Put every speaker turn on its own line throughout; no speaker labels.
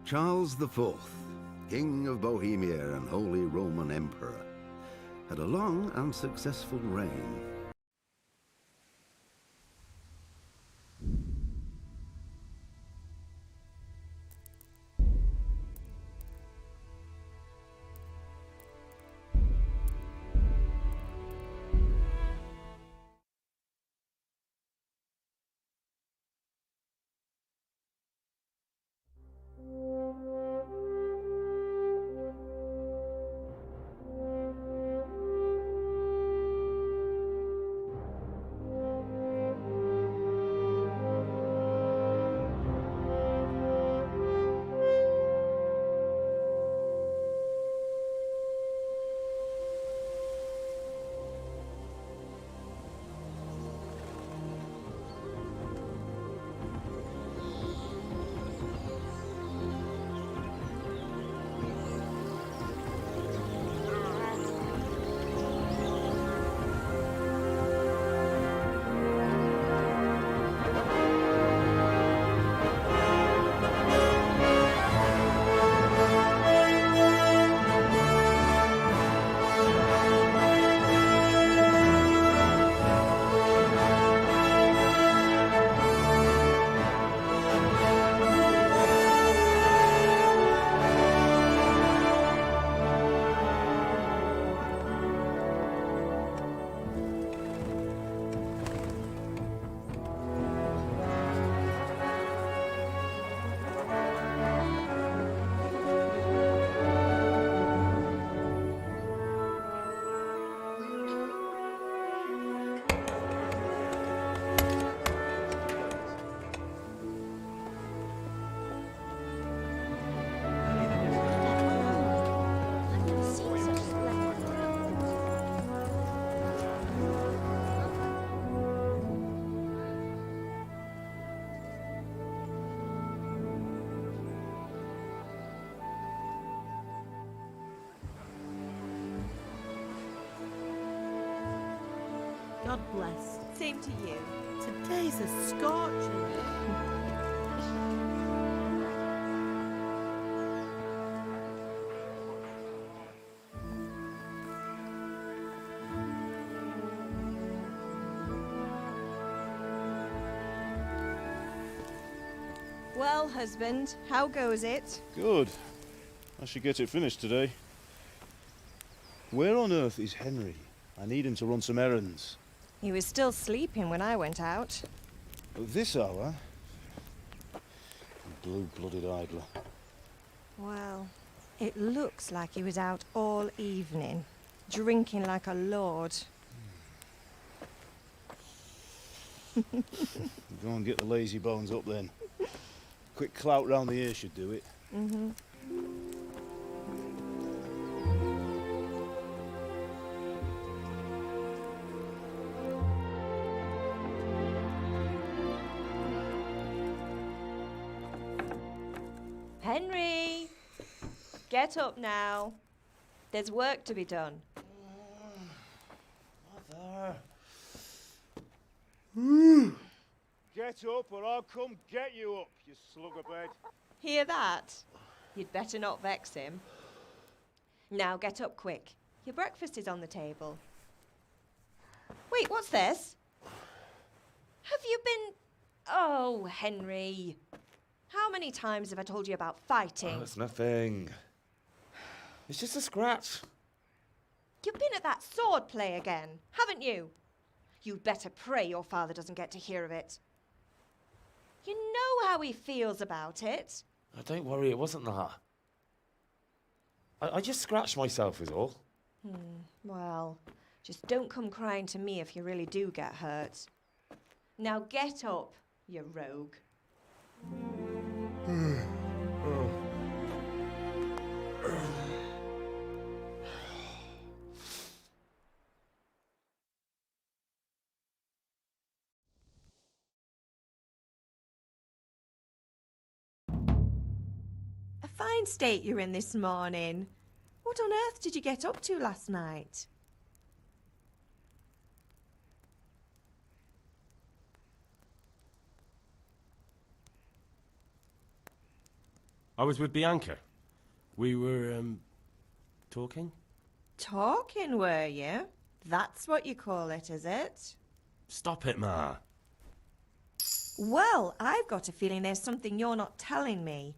Charles IV, King of Bohemia and Holy Roman Emperor, had a long and successful reign.
God bless. Same to you. Today's a scorcher.
Well, husband, how goes it?
Good. I should get it finished today. Where on earth is Henry? I need him to run some errands.
He was still sleeping when I went out.
At this hour? Blue-blooded idler.
Well, it looks like he was out all evening, drinking like a lord.
Go and get the lazy bones up then. Quick clout round the ear should do it.
Mm-hmm. Henry! Get up now. There's work to be done.
Mother! Get up or I'll come get you up, you slugabed.
Hear that? You'd better not vex him. Now get up quick. Your breakfast is on the table. Wait, what's this? Have you been... Oh, Henry. How many times have I told you about fighting?
Oh, it's nothing. It's just a scratch.
You've been at that sword play again, haven't you? You'd better pray your father doesn't get to hear of it. You know how he feels about it.
Oh, don't worry, it wasn't that. I just scratched myself is all.
Well, just don't come crying to me if you really do get hurt. Now get up, you rogue. A fine state you're in this morning. What on earth did you get up to last night?
I was with Bianca. We were, talking?
Talking, were you? That's what you call it, is it?
Stop it, Ma.
Well, I've got a feeling there's something you're not telling me.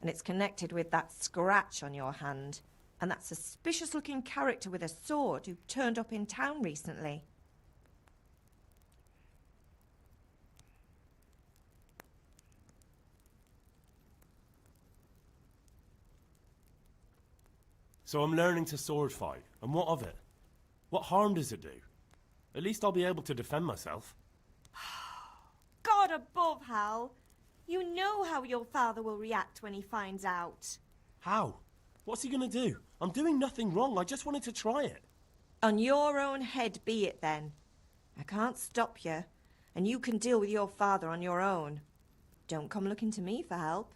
And it's connected with that scratch on your hand. And that suspicious-looking character with a sword who turned up in town recently.
So I'm learning to sword fight, and what of it? What harm does it do? At least I'll be able to defend myself.
God above, Hal. You know how your father will react when he finds out.
How? What's he gonna do? I'm doing nothing wrong, I just wanted to try it.
On your own head be it then. I can't stop you, and you can deal with your father on your own. Don't come looking to me for help.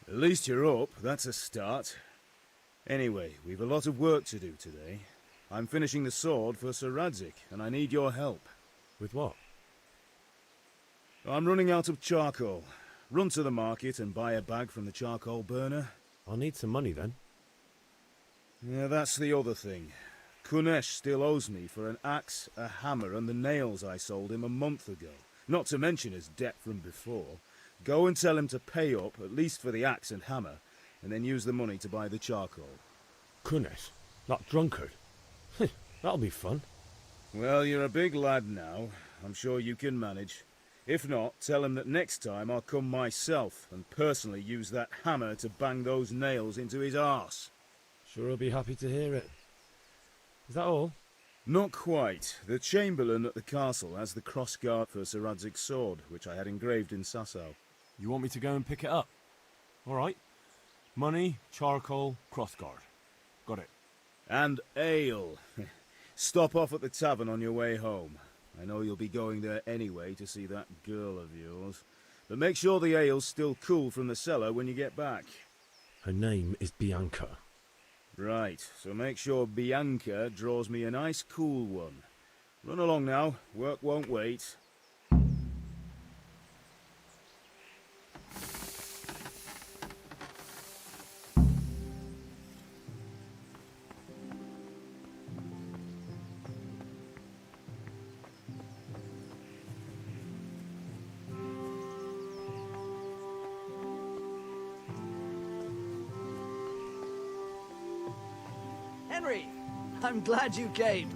At least you're up, that's a start. Anyway, we've a lot of work to do today. I'm finishing the sword for Sir Radzig, and I need your help.
With what?
I'm running out of charcoal. Run to the market and buy a bag from the charcoal burner.
I'll need some money then.
Yeah, that's the other thing. Kunesh still owes me for an axe, a hammer, and the nails I sold him a month ago. Not to mention his debt from before. Go and tell him to pay up, at least for the axe and hammer, and then use the money to buy the charcoal.
Kunesh? That drunkard? That'll be fun.
Well, you're a big lad now. I'm sure you can manage. If not, tell him that next time I'll come myself and personally use that hammer to bang those nails into his arse.
Sure I'll be happy to hear it. Is that all?
Not quite. The Chamberlain at the castle has the crossguard for Sir Radzig's sword, which I had engraved in Sasau.
You want me to go and pick it up? All right. Money, charcoal, crossguard. Got it.
And ale. Stop off at the tavern on your way home. I know you'll be going there anyway to see that girl of yours. But make sure the ale's still cool from the cellar when you get back.
Her name is Bianca.
Right, so make sure Bianca draws me a nice cool one. Run along now, work won't wait.
Henry, I'm glad you came.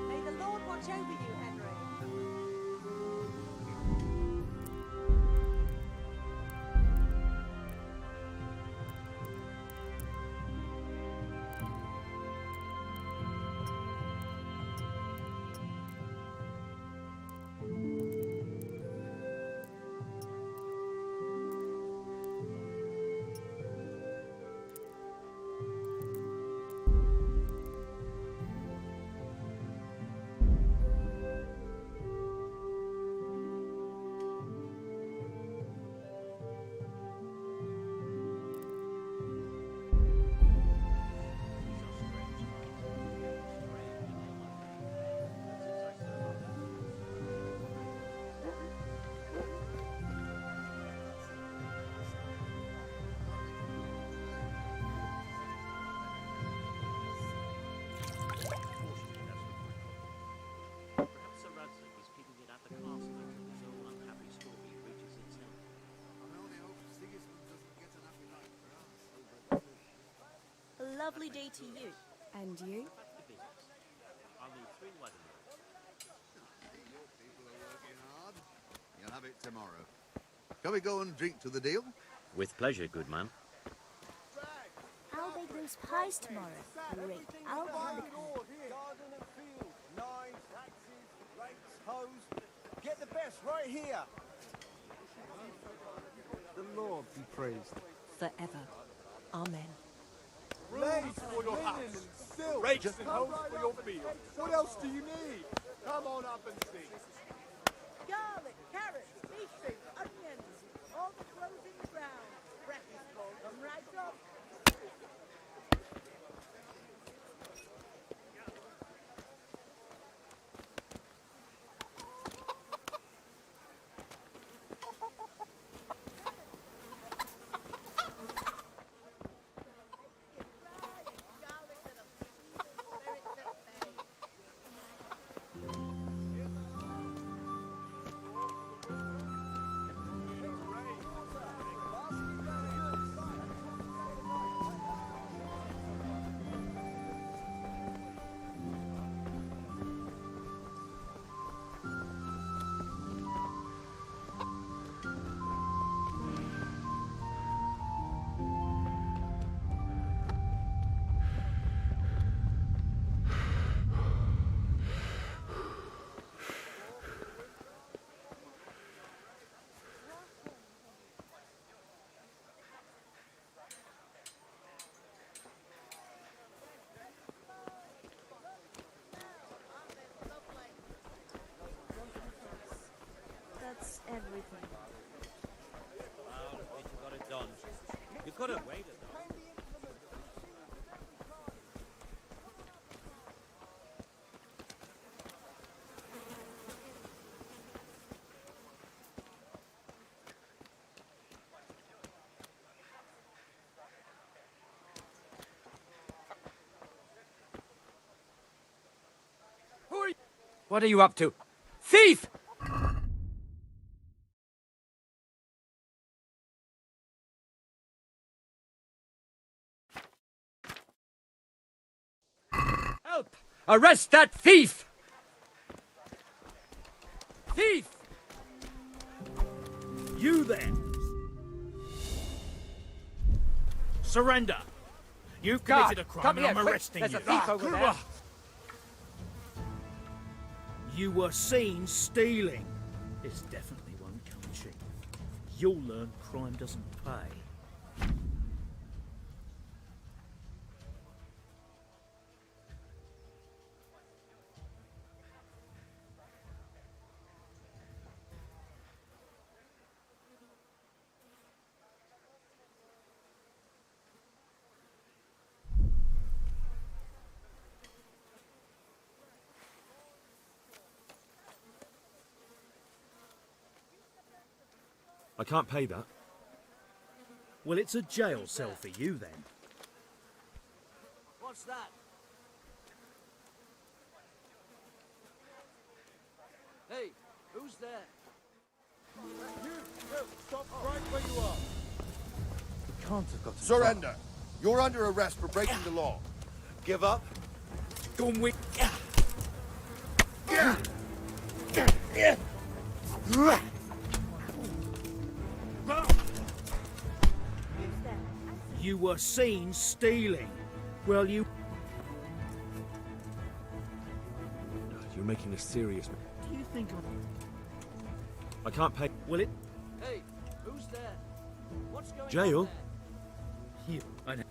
May the Lord watch over you, Henry. lovely day to you.
And you?
You'll have it tomorrow. Shall we go and drink to the deal?
With pleasure, good man.
I'll bake those pies tomorrow. Great. I'll run the
Garden and field, knives, axes, rakes, hoes. Get the best right here.
The Lord be praised.
Forever. Amen.
Blades for your hats, silk, rakes and hoes for your field. What else do you need? Come on up and see.
Garlic, carrots, beef soup, onions, all the clothes in the ground. Breakfast will come right up.
That's everything.
Well, at least you got it done. You could have waited, though.
What are you up to? Thief! Help! Arrest that thief! Thief!
You there! Surrender! You've committed a crime
come
and
here,
I'm
quick.
arresting
There's
you.
a thief over there.
You were seen stealing. This definitely won't come cheap. You'll learn crime doesn't pay.
I can't pay that.
Well, it's a jail cell for you then.
What's that? Hey, who's there?
You, stop right where you are.
You can't have got to
Surrender. You're under arrest for breaking the law.
give up.
Gone with. You were seen stealing. Well, you.
You're making a serious.
Do you think
I can't pay.
Will it?
Hey, who's there? What's going
Jail?
on there?
You. I know.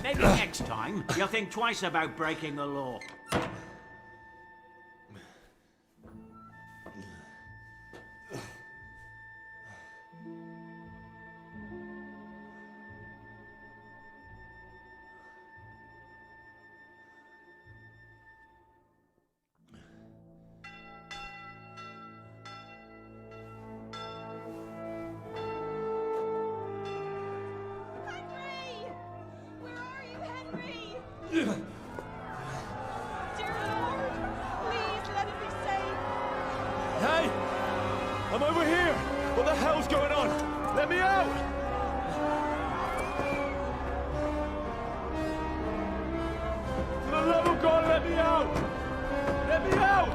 Maybe next time you'll think twice about breaking the law.
Henry! Where are you, Henry? Dear Lord, please let him be safe.
Hey! I'm over here! What the hell's going on? Let me out! For the love of God, let me out! Let me out!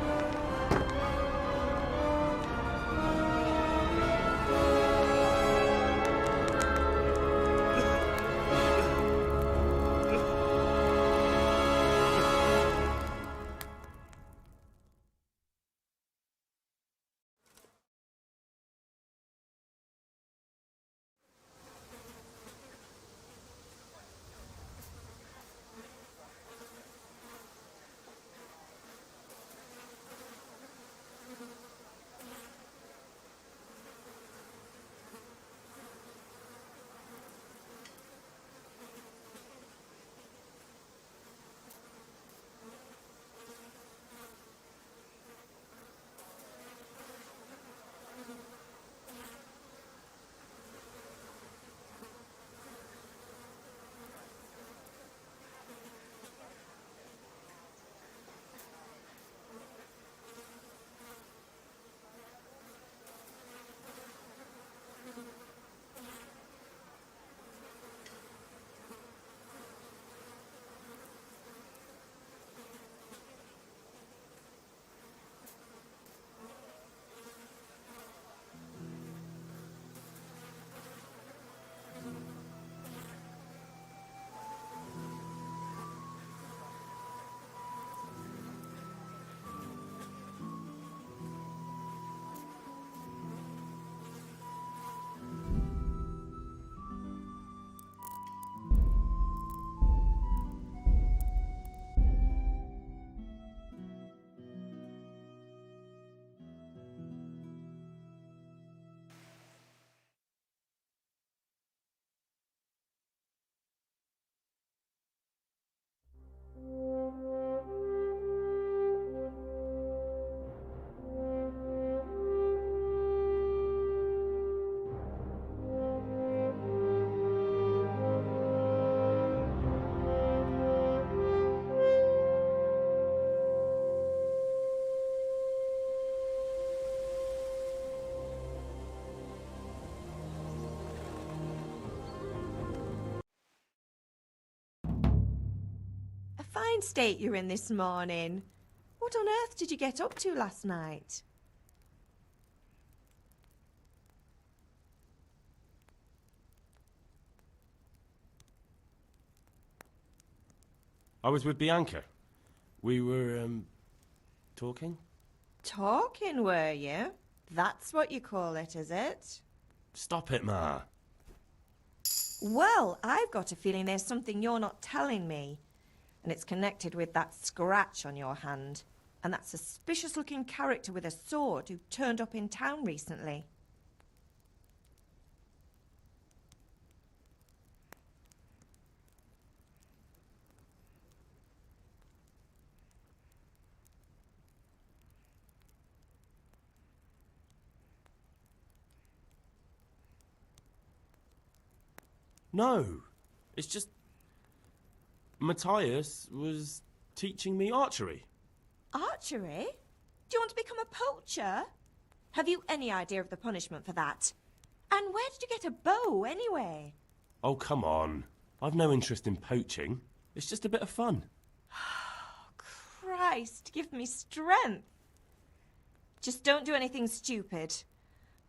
A fine state you're in this morning. What on earth did you get up to last night?
I was with Bianca. We were, talking?
Talking, were you? That's what you call it, is it?
Stop it, Ma.
Well, I've got a feeling there's something you're not telling me. And it's connected with that scratch on your hand. And that suspicious-looking character with a sword who turned up in town recently.
No. It's just... Matthias was teaching me archery.
Archery? Do you want to become a poacher? Have you any idea of the punishment for that? And where did you get a bow, anyway?
Oh, come on. I've no interest in poaching. It's just a bit of fun.
Christ, give me strength. Just don't do anything stupid.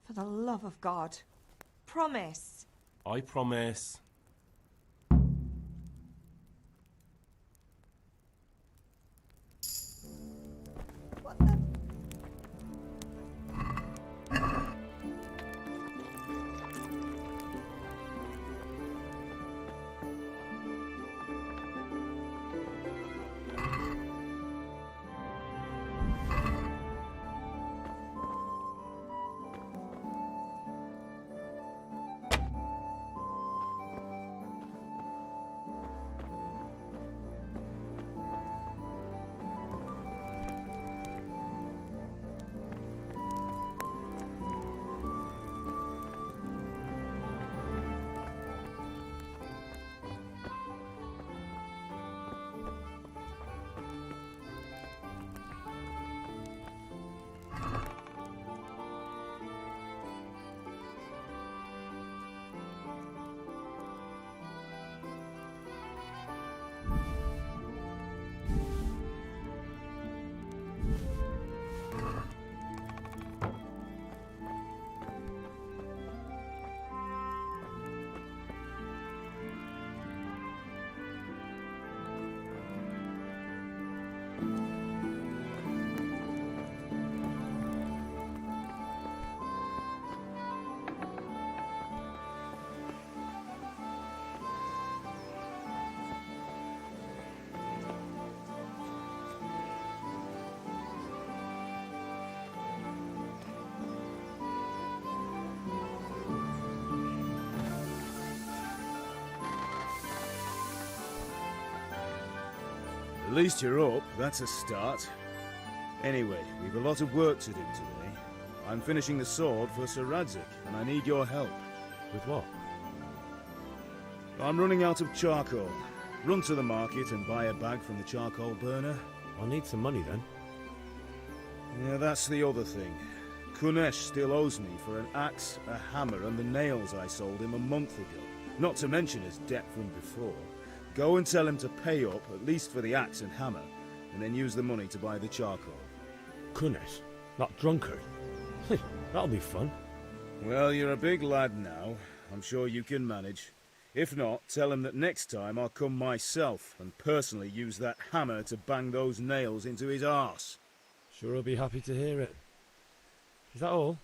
For the love of God. Promise.
I promise.
What the...
At least you're up, that's a start. Anyway, we've a lot of work to do today. I'm finishing the sword for Sir Radzig, and I need your help.
With what?
I'm running out of charcoal. Run to the market and buy a bag from the charcoal burner.
I'll need some money then.
Yeah, that's the other thing. Kunesh still owes me for an axe, a hammer, and the nails I sold him a month ago. Not to mention his debt from before. Go and tell him to pay up, at least for the axe and hammer, and then use the money to buy the charcoal.
Kunesh? That drunkard? That'll be fun.
Well, you're a big lad now. I'm sure you can manage. If not, tell him that next time I'll come myself and personally use that hammer to bang those nails into his arse.
Sure I'll be happy to hear it. Is that all?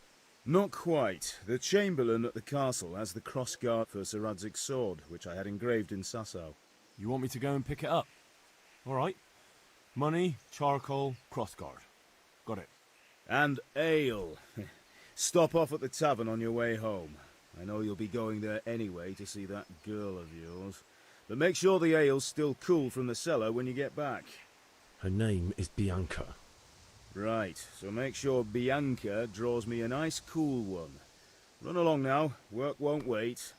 Not quite. The Chamberlain at the castle has the crossguard for Sir Radzig's sword, which I had engraved in Sasau.
You want me to go and pick it up? All right. Money, charcoal, crossguard. Got it.
And ale. Stop off at the tavern on your way home. I know you'll be going there anyway to see that girl of yours. But make sure the ale's still cool from the cellar when you get back.
Her name is Bianca.
Right, so make sure Bianca draws me a nice cool one. Run along now, work won't wait.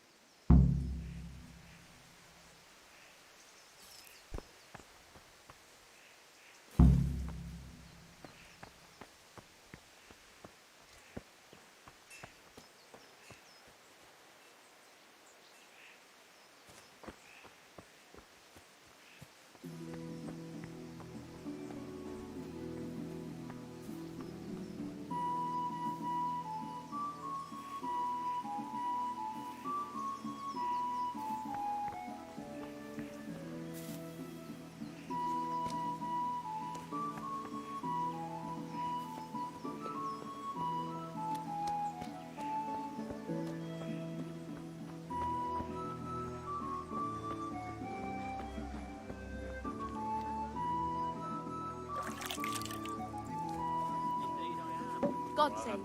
God save.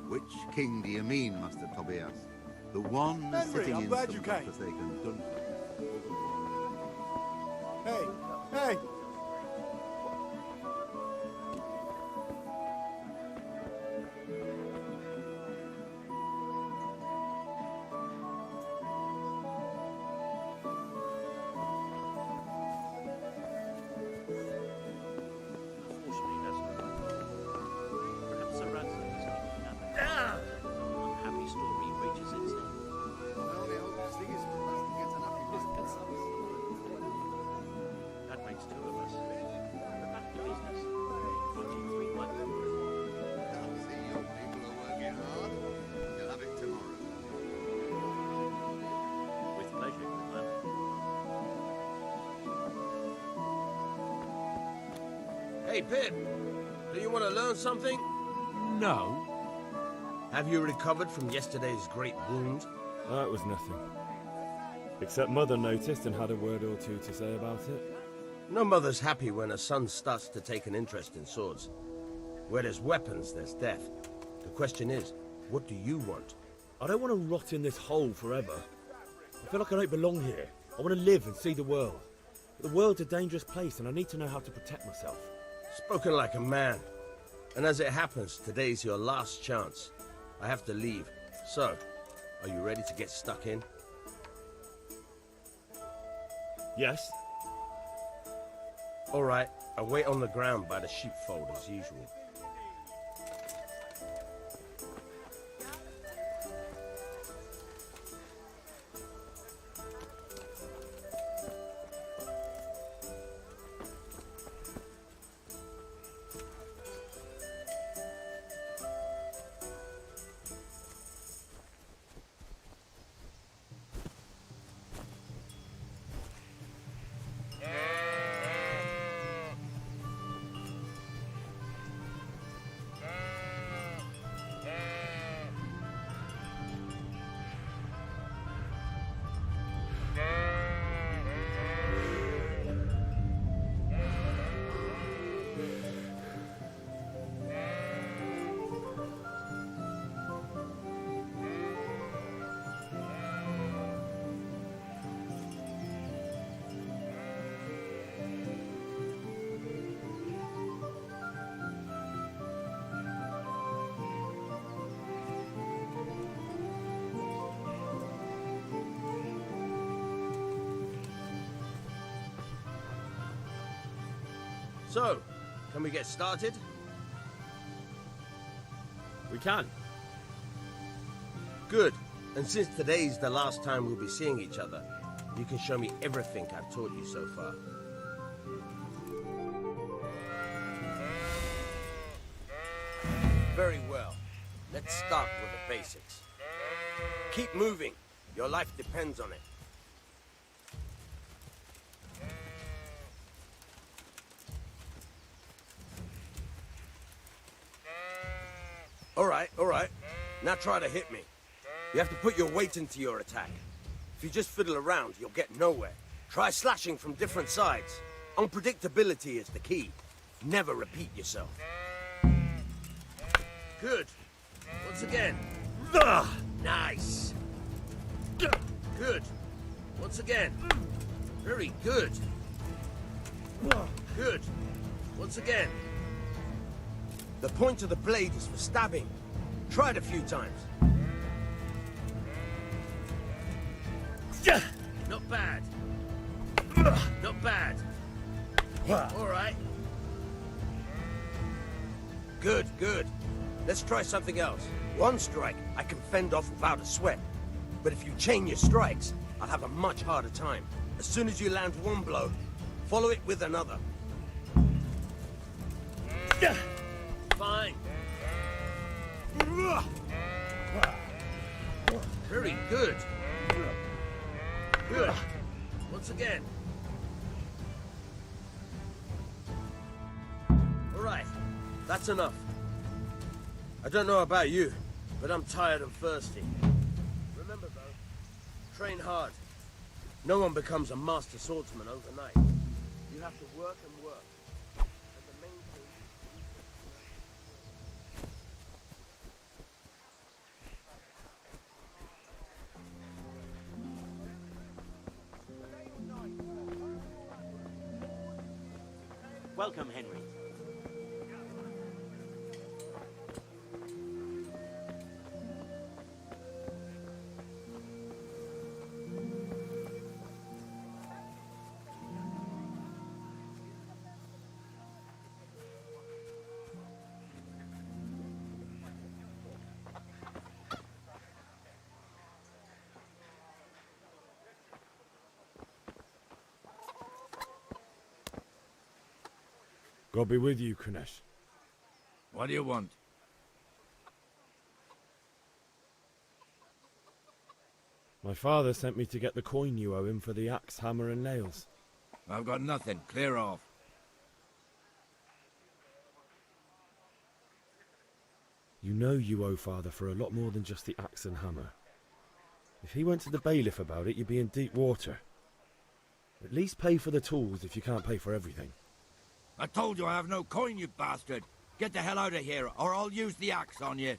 Which king do you mean, Master Tobias? The one
Henry,
sitting
I'm
in
glad
some
you came.
godforsaken dungeon?
Hey, hey!
Unfortunately, that's not right. Perhaps Sir Radzig is thinking another. Unhappy story reaches its end. That makes two of us. But back to business. Got you 3 months.
I see your people are working hard. You'll have it tomorrow.
With pleasure, good man.
Hey, Pip. Do you want to learn something?
No.
Have you recovered from yesterday's great wound?
That was nothing. Except Mother noticed and had a word or two to say about it.
No mother's happy when her son starts to take an interest in swords. Where there's weapons, there's death. The question is, what do you want?
I don't want to rot in this hole forever. I feel like I don't belong here. I want to live and see the world. But the world's a dangerous place and I need to know how to protect myself.
Spoken like a man. And as it happens, today's your last chance. I have to leave. So, are you ready to get stuck in?
Yes?
All right, I'll wait on the ground by the sheepfold as usual. So, can we get started?
We can.
Good. And since today's the last time we'll be seeing each other, you can show me everything I've taught you so far. Very well. Let's start with the basics. Keep moving. Your life depends on it. All right. Now try to hit me. You have to put your weight into your attack. If you just fiddle around, you'll get nowhere. Try slashing from different sides. Unpredictability is the key. Never repeat yourself. Good. Once again. Nice. Good. Once again. Very good. Good. Once again. The point of the blade is for stabbing. Try it a few times. Not bad. Not bad. All right. Good. Let's try something else. One strike I can fend off without a sweat. But if you chain your strikes, I'll have a much harder time. As soon as you land one blow, follow it with another. Fine. Very good. Good. Once again. All right. That's enough. I don't know about you, but I'm tired and thirsty. Remember, though, train hard. No one becomes a master swordsman overnight. You have to work and work. And the main thing...
Welcome, Henry.
God be with you, Kunesh.
What do you want?
My father sent me to get the coin you owe him for the axe, hammer and nails.
I've got nothing. Clear off.
You know you owe father for a lot more than just the axe and hammer. If he went to the bailiff about it, you'd be in deep water. At least pay for the tools if you can't pay for everything.
I told you I have no coin, you bastard. Get the hell out of here, or I'll use the axe on you.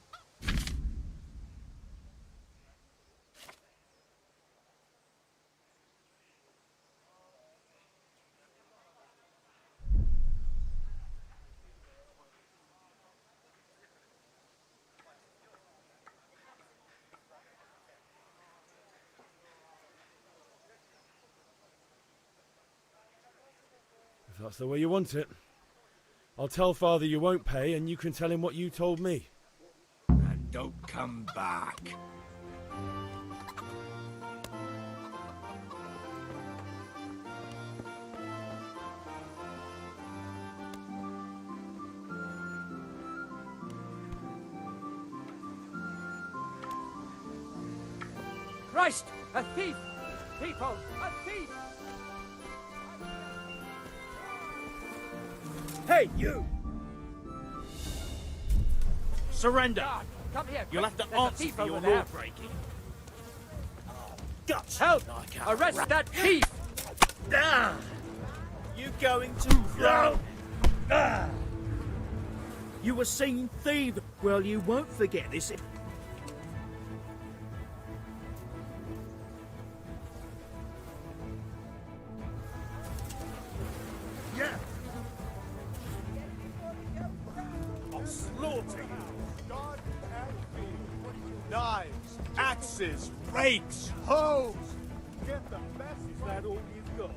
If that's the way you want it. I'll tell father you won't pay, and you can tell him what you told me.
And don't come back. Christ! A thief! People! A thief!
Hey, you! Surrender!
God, come here!
You'll have to
There's a
answer
thief
for your
over there.
law breaking. Guts!
Help!
Like a
Arrest
rat.
that thief!
Ah! You going too far? Ah! You were seen thieving. Well, you won't forget this. Yeah.
I'll slaughter you. God and field. Knives, axes, rakes, hoes. Get the best.
Is that all you've got?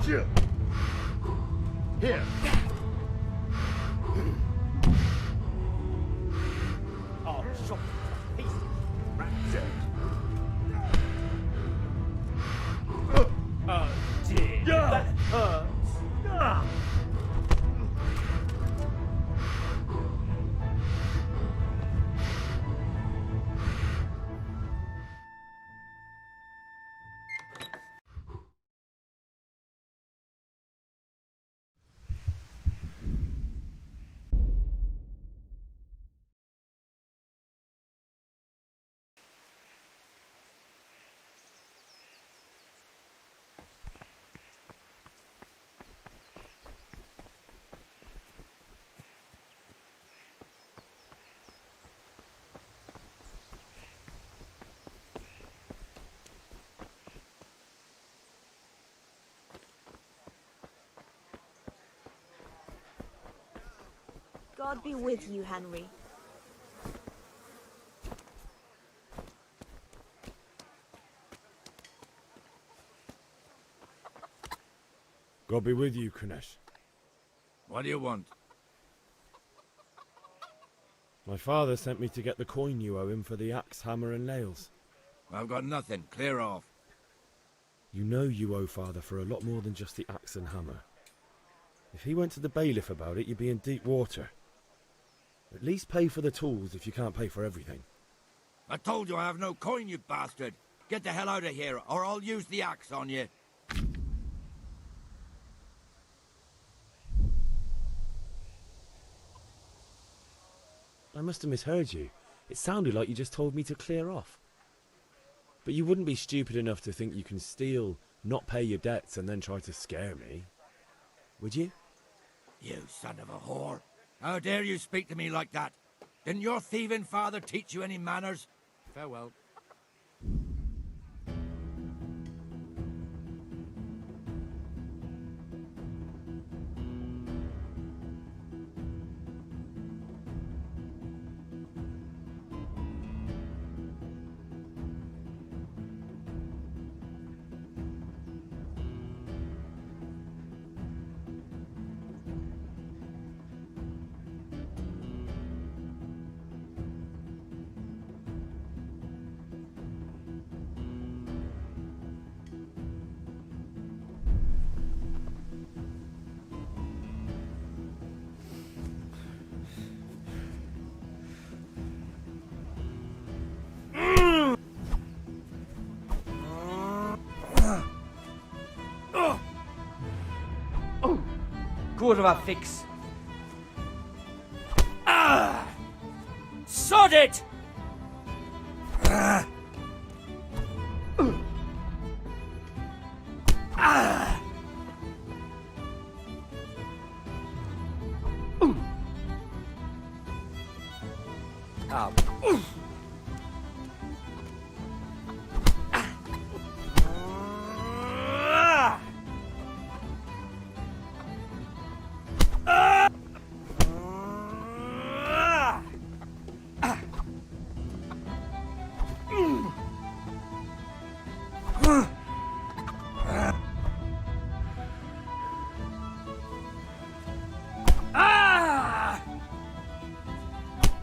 Here.
I'll chop you to pieces, rat dirt. Oh dear, that hurts. Ah.
God be with you, Henry.
God be with you, Kunesh.
What do you want?
My father sent me to get the coin you owe him for the axe, hammer and nails.
I've got nothing. Clear off.
You know you owe father for a lot more than just the axe and hammer. If he went to the bailiff about it, you'd be in deep water. At least pay for the tools if you can't pay for everything.
I told you I have no coin, you bastard. Get the hell out of here, or I'll use the axe on you.
I must have misheard you. It sounded like you just told me to clear off. But you wouldn't be stupid enough to think you can steal, not pay your debts, and then try to scare me. Would you?
You son of a whore. How dare you speak to me like that? Didn't your thieving father teach you any manners? Farewell.
Kurwa fix. Ah! Sod it! Ah! Ah!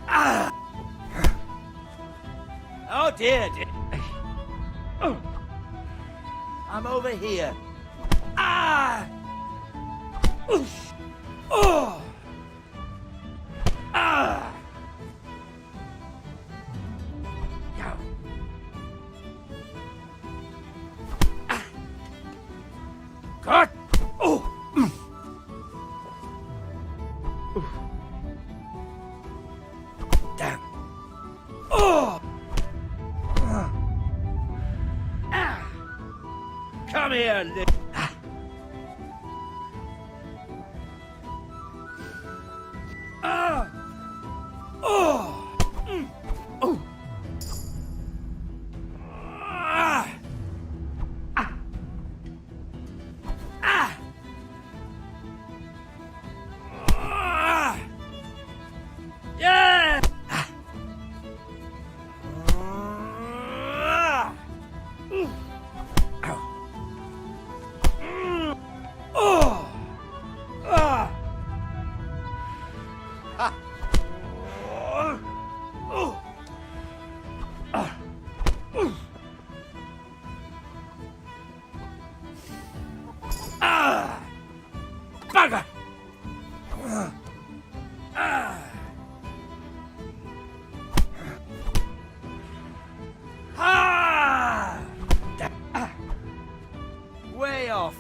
Ah. Oh dear, dear. I'm over here. Ah! Oof. Oh! Ah! Yo. Ah. Cut! Oh! Damn. Oh! Come here, little. Oh! Oh! Ah! Ah! Ah! Ah! Yeah! Ah! Ah! Ow.
Lay off!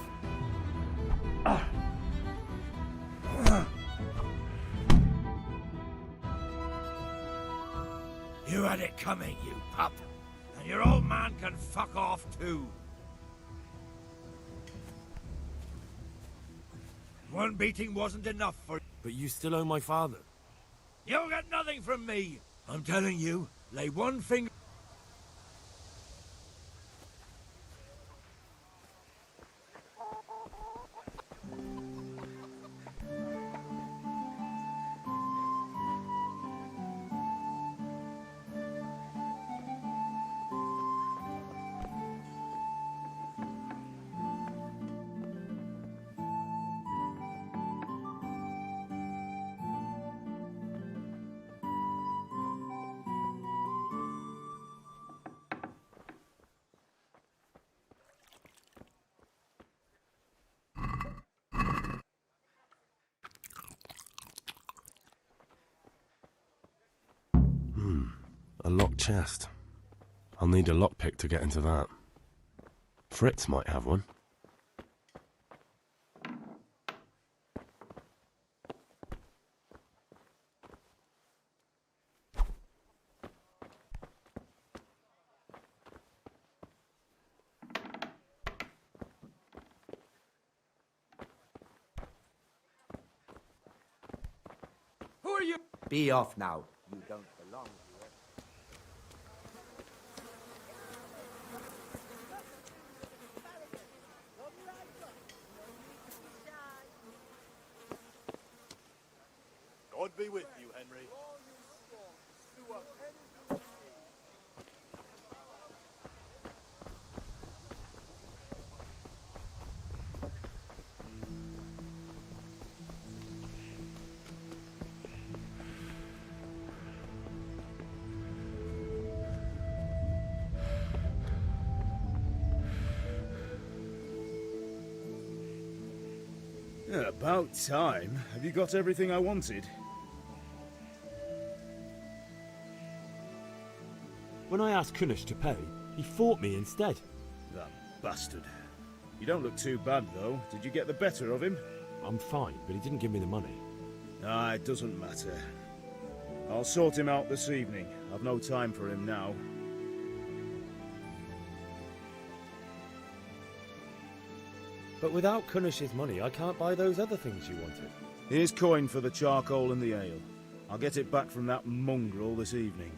You had it coming, you pup. And your old man can fuck off too. One beating wasn't enough for...
But you still owe my father.
You'll get nothing from me! I'm telling you, lay one finger...
A locked chest. I'll need a lockpick to get into that. Fritz might have one.
Who are you?
Be off now. You don't belong here.
God be with you, Henry.
Yeah, about time. Have you got everything I wanted?
When I asked Kunish to pay, he fought me instead.
That bastard. You don't look too bad, though. Did you get the better of him?
I'm fine, but he didn't give me the money.
Ah, it doesn't matter. I'll sort him out this evening. I've no time for him now.
But without Kunish's money, I can't buy those other things you wanted.
Here's coin for the charcoal and the ale. I'll get it back from that mongrel this evening.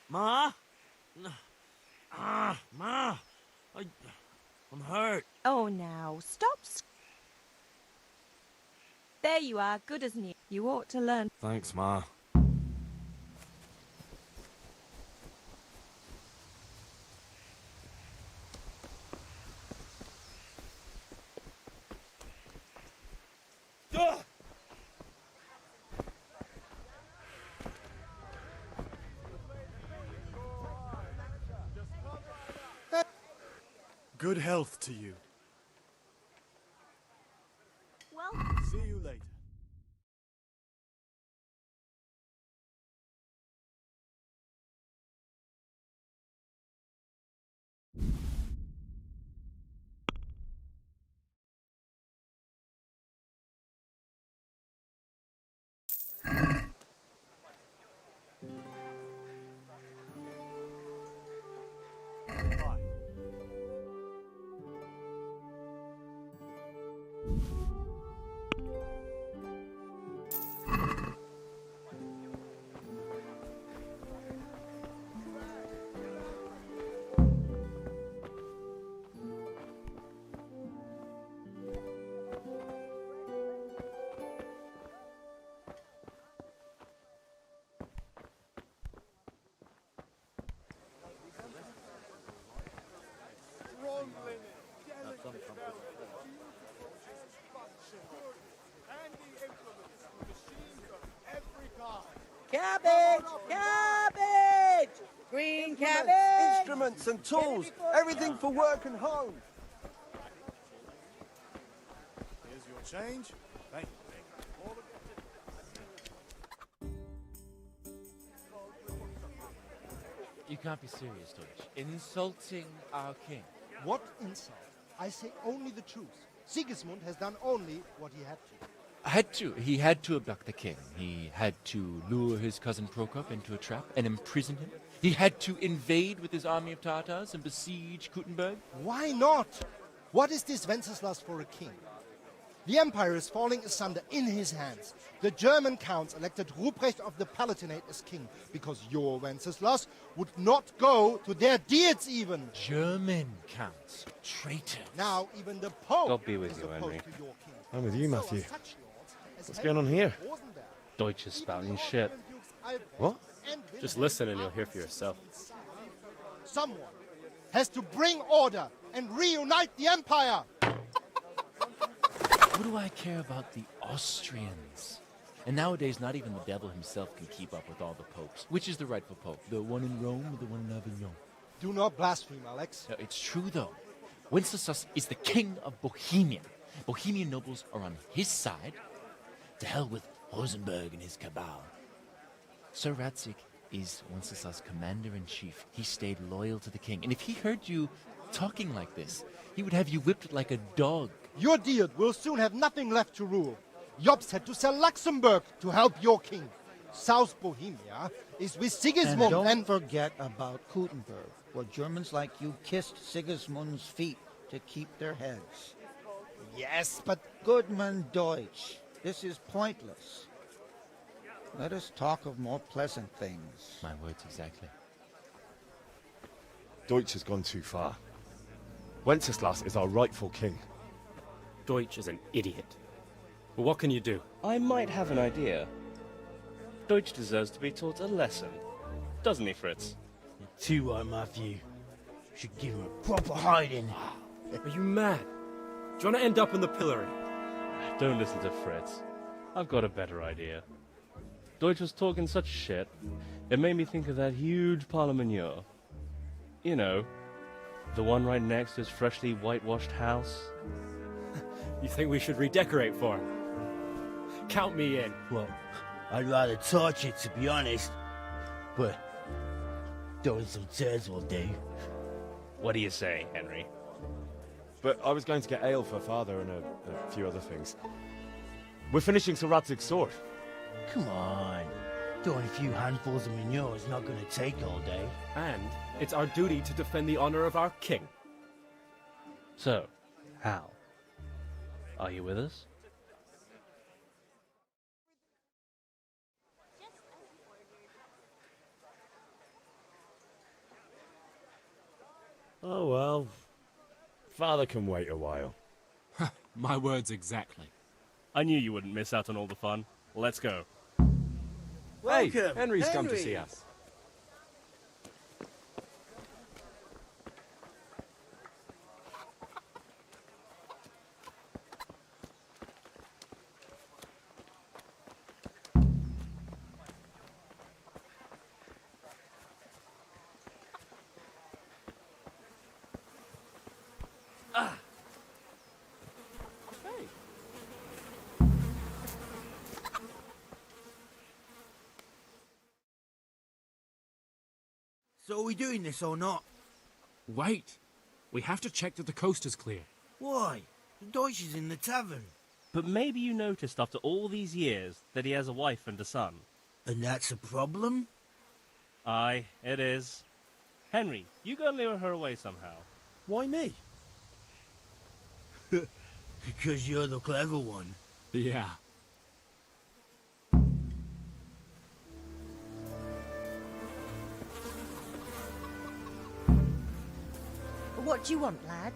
Ma? Ma! I'm hurt.
Oh, now, stop. There you are, good as new. You ought to learn.
Thanks, Ma.
Good health to you.
Well,
See you later.
Cabbage! Cabbage! Green cabbage!
Instruments and tools. Everything for work and home.
Here's your change. Thank you.
You can't be serious, Deutsch. Insulting our king.
What insult? I say only the truth. Sigismund has done only what he had to.
He had to abduct the king. He had to lure his cousin Prokop into a trap and imprison him. He had to invade with his army of Tatars and besiege Kuttenberg.
Why not? What is this Wenceslas for a king? The empire is falling asunder in his hands. The German counts elected Ruprecht of the Palatinate as king because your Wenceslas would not go to their deeds even.
German counts. Traitors.
Now even the Pope
God be with
is
you,
opposed
Henry.
to your king.
I'm with you,
So
Matthew.
are such lords as
What's going on here?
Deutsch is spouting shit.
What?
Just listen and you'll hear for yourself.
Someone has to bring order and reunite the empire.
What do I care about the Austrians? And nowadays, not even the devil himself can keep up with all the popes. Which is the rightful pope? The one in Rome or the one in Avignon?
Do not blaspheme, Alex.
No, it's true, though. Wenceslas is the king of Bohemia. Bohemian nobles are on his side. To hell with Rosenberg and his cabal. Sir Radzig is Wenceslas' commander-in-chief. He stayed loyal to the king. And if he heard you talking like this, he would have you whipped like a dog.
Your Diet will soon have nothing left to rule. Jobst had to sell Luxembourg to help your king. South Bohemia is with Sigismund
And don't forget about Kuttenberg, where Germans like you kissed Sigismund's feet to keep their heads.
Yes, but...
Goodman Deutsch, this is pointless. Let us talk of more pleasant things.
My words exactly.
Deutsch has gone too far. Wenceslas is our rightful king.
Deutsch is an idiot. But what can you do?
I might have an idea. Deutsch deserves to be taught a lesson. Doesn't he, Fritz?
You're too right, Matthew. Should give him a proper hiding.
Are you mad? Do you want to end up in the pillory?
Don't listen to Fritz. I've got a better idea. Deutsch was talking such shit, it made me think of that huge parliament. You know, the one right next to his freshly whitewashed house.
You think we should redecorate for him? Count me in.
Well, I'd rather torch it, to be honest. But throwing some turds will do.
What do you say, Henry?
But I was going to get ale for father and a few other things. We're finishing Sir Radzig's sword.
Come on. Throwing a few handfuls of manure is not going to take all day.
And it's our duty to defend the honor of our king.
So, Hal, are you with us?
Oh well. Father can wait a while.
My words exactly.
I knew you wouldn't miss out on all the fun. Let's go.
Welcome, hey, Henry's come to see us.
So are we doing this or not?
Wait. We have to check that the coast is clear.
Why? The Deutsch is in the tavern.
But maybe you noticed after all these years that he has a wife and a son.
And that's a problem?
Aye, it is. Henry, you go and lure her away somehow.
Why me?
Because you're the clever one.
Yeah.
What do you want, lad?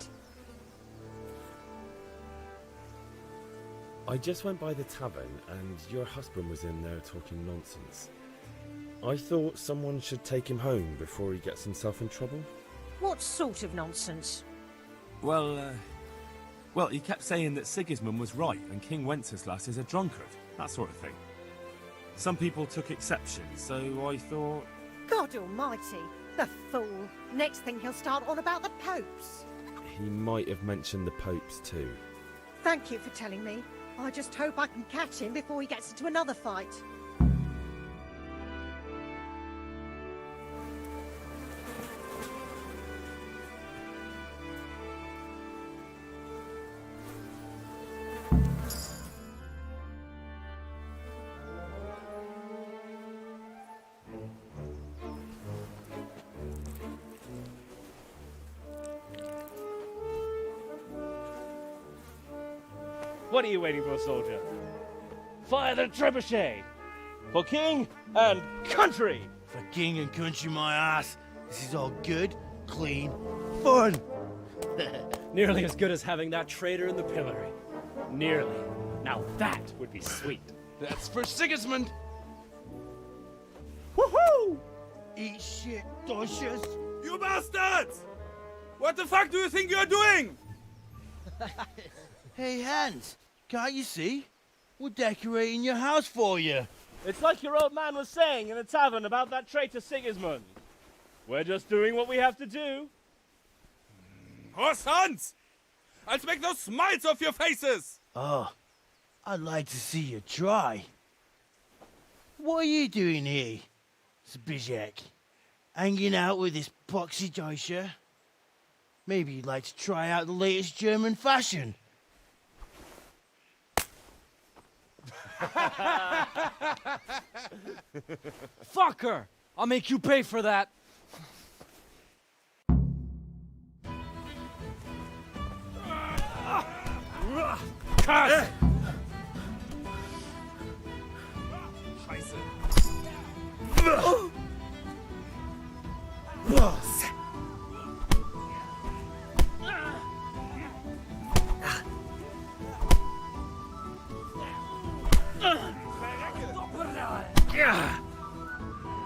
I just went by the tavern and your husband was in there talking nonsense. I thought someone should take him home before he gets himself in trouble.
What sort of nonsense?
Well, he kept saying that Sigismund was right and King Wenceslas is a drunkard. That sort of thing.
Some people took exception, so I thought...
God almighty, the fool. Next thing he'll start on about the popes.
He might have mentioned the popes too.
Thank you for telling me. I just hope I can catch him before he gets into another fight.
What are you waiting for, soldier? Fire the trebuchet! For king and country!
For king and country, my ass. This is all good, clean, fun.
Nearly as good as having that traitor in the pillory. Nearly. Now that would be sweet.
That's for Sigismund.
Woohoo!
Eat shit, doshes.
You bastards! What the fuck do you think you're doing?
Hey, Hans, can't you see? We're decorating your house for you.
It's like your old man was saying in the tavern about that traitor Sigismund. We're just doing what we have to do.
Horse Hans! I'll make those smiles off your faces!
Oh, I'd like to see you try. What are you doing here, Zbyszek? Hanging out with this poxy Deutscher? Maybe you'd like to try out the latest German fashion.
Fucker! I'll make you pay for that.
Cut!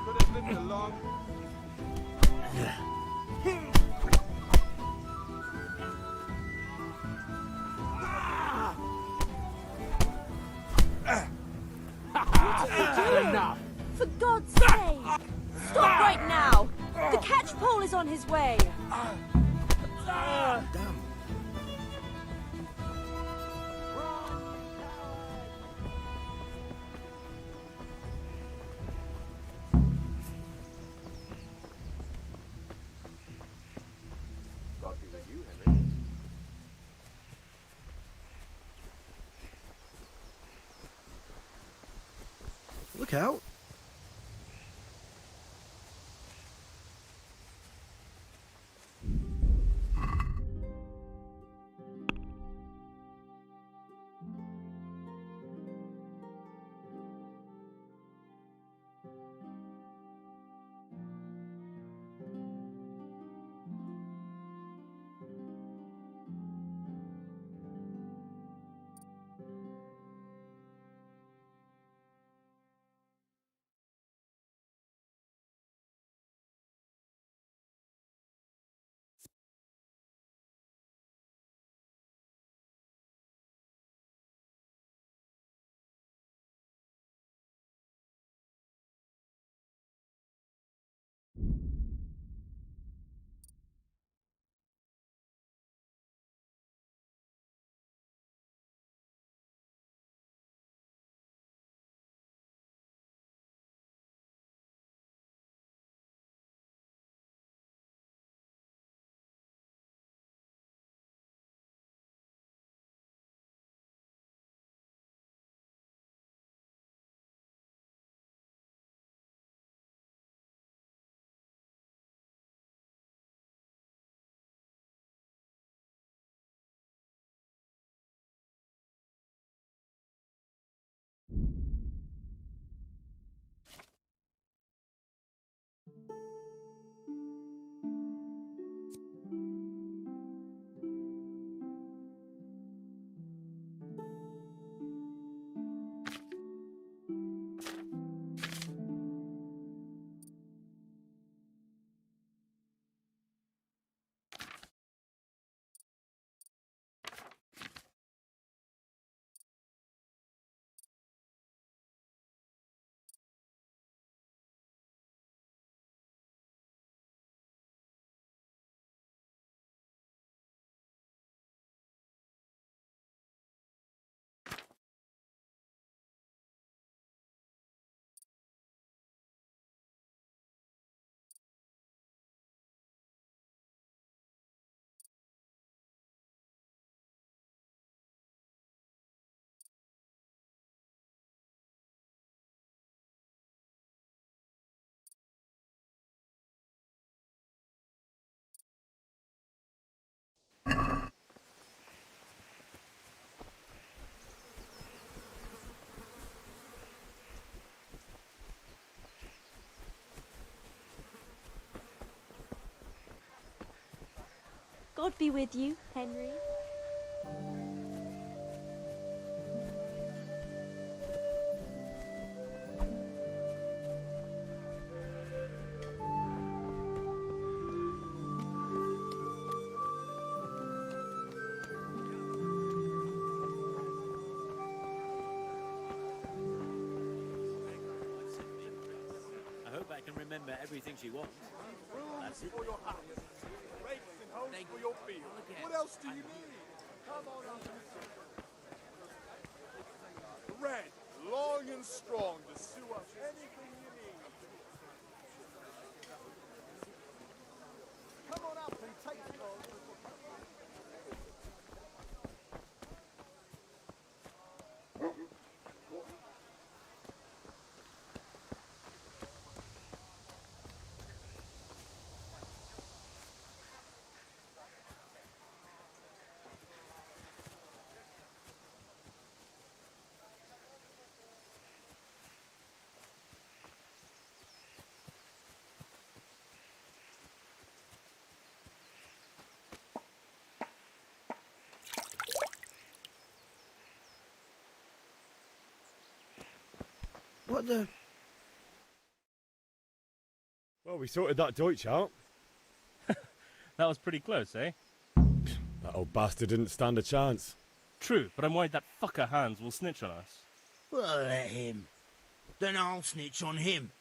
Could have lived along.
Enough! For God's sake! Stop right now! The catch pole is on his way!
Damn. Look out.
God be with you, Henry.
I hope I can remember everything she wants. That's it.
For your house. Rakes and hoes for your field. What else do you need? Come on up and sit. Red, long and strong to sew up anything you need. Come on up and take it all.
What the?
Well, we sorted that Deutsch out.
That was pretty close, eh?
That old bastard didn't stand a chance.
True, but I'm worried that fucker Hans will snitch on us.
Well, let him. Then I'll snitch on him.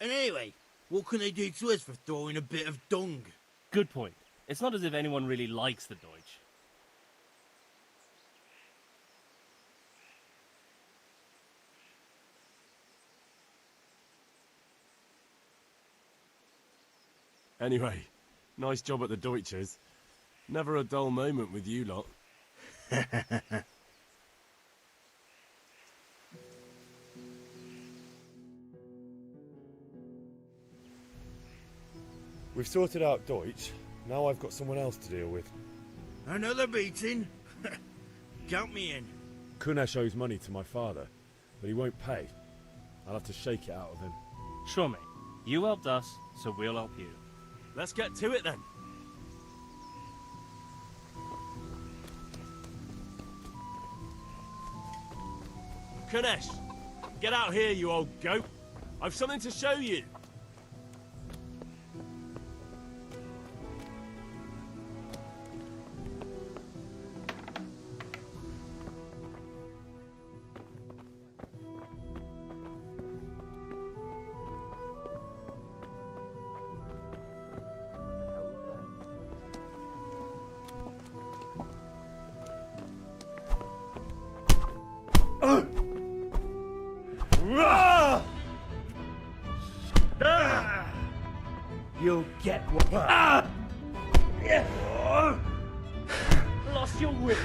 And anyway, what can they do to us for throwing a bit of dung?
Good point. It's not as if anyone really likes the Deutsch.
Anyway, nice job at the Deutsches. Never a dull moment with you lot.
We've sorted out Deutsch. Now I've got someone else to deal with.
Another beating? Count me in.
Kunesh owes money to my father, but he won't pay. I'll have to shake it out of him.
Sure, mate. You helped us, so we'll help you.
Let's get to it then. Kunesh, get out here, you old goat. I've something to show you.
You'll get what. Lost your wind.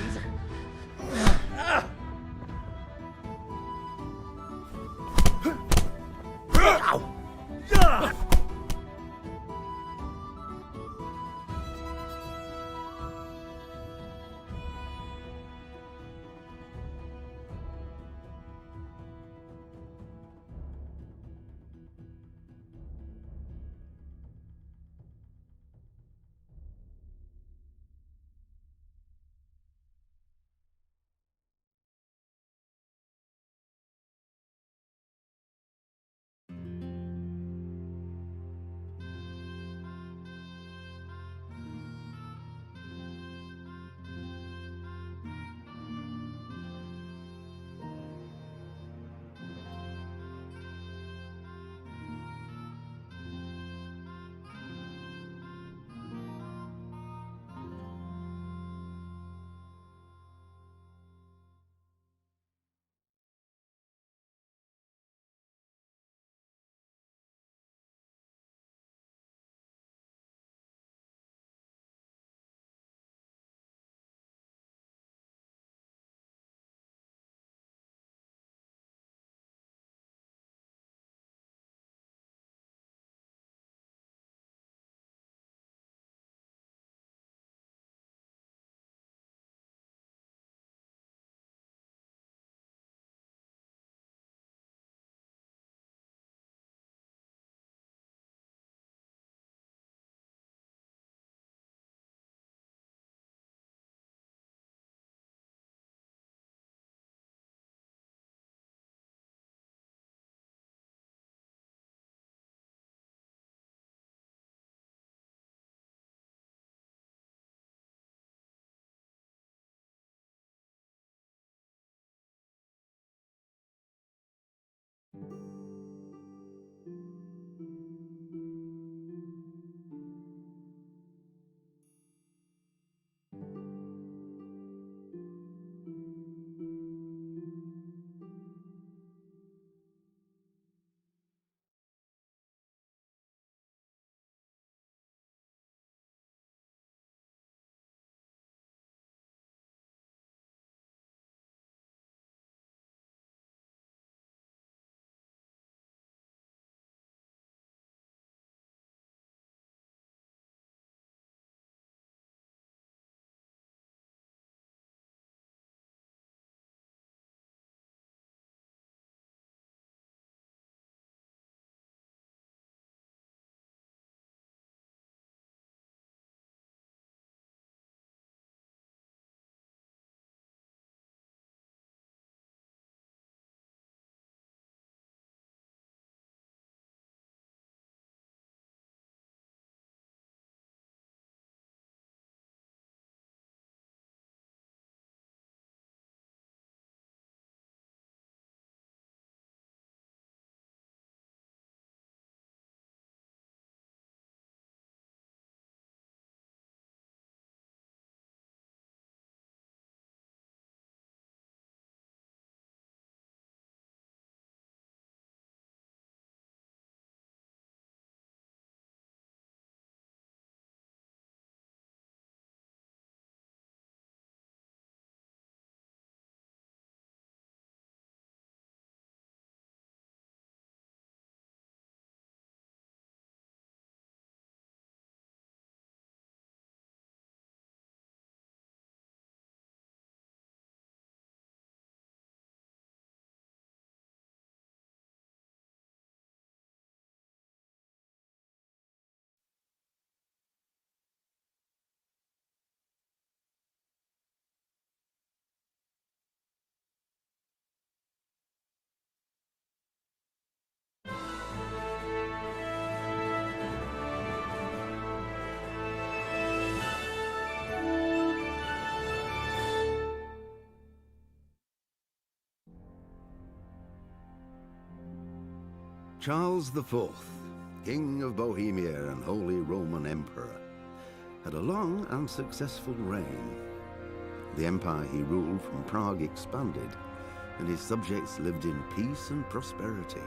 Charles IV, King of Bohemia and Holy Roman Emperor, had a long and successful reign. The empire he ruled from Prague expanded, and his subjects lived in peace and prosperity.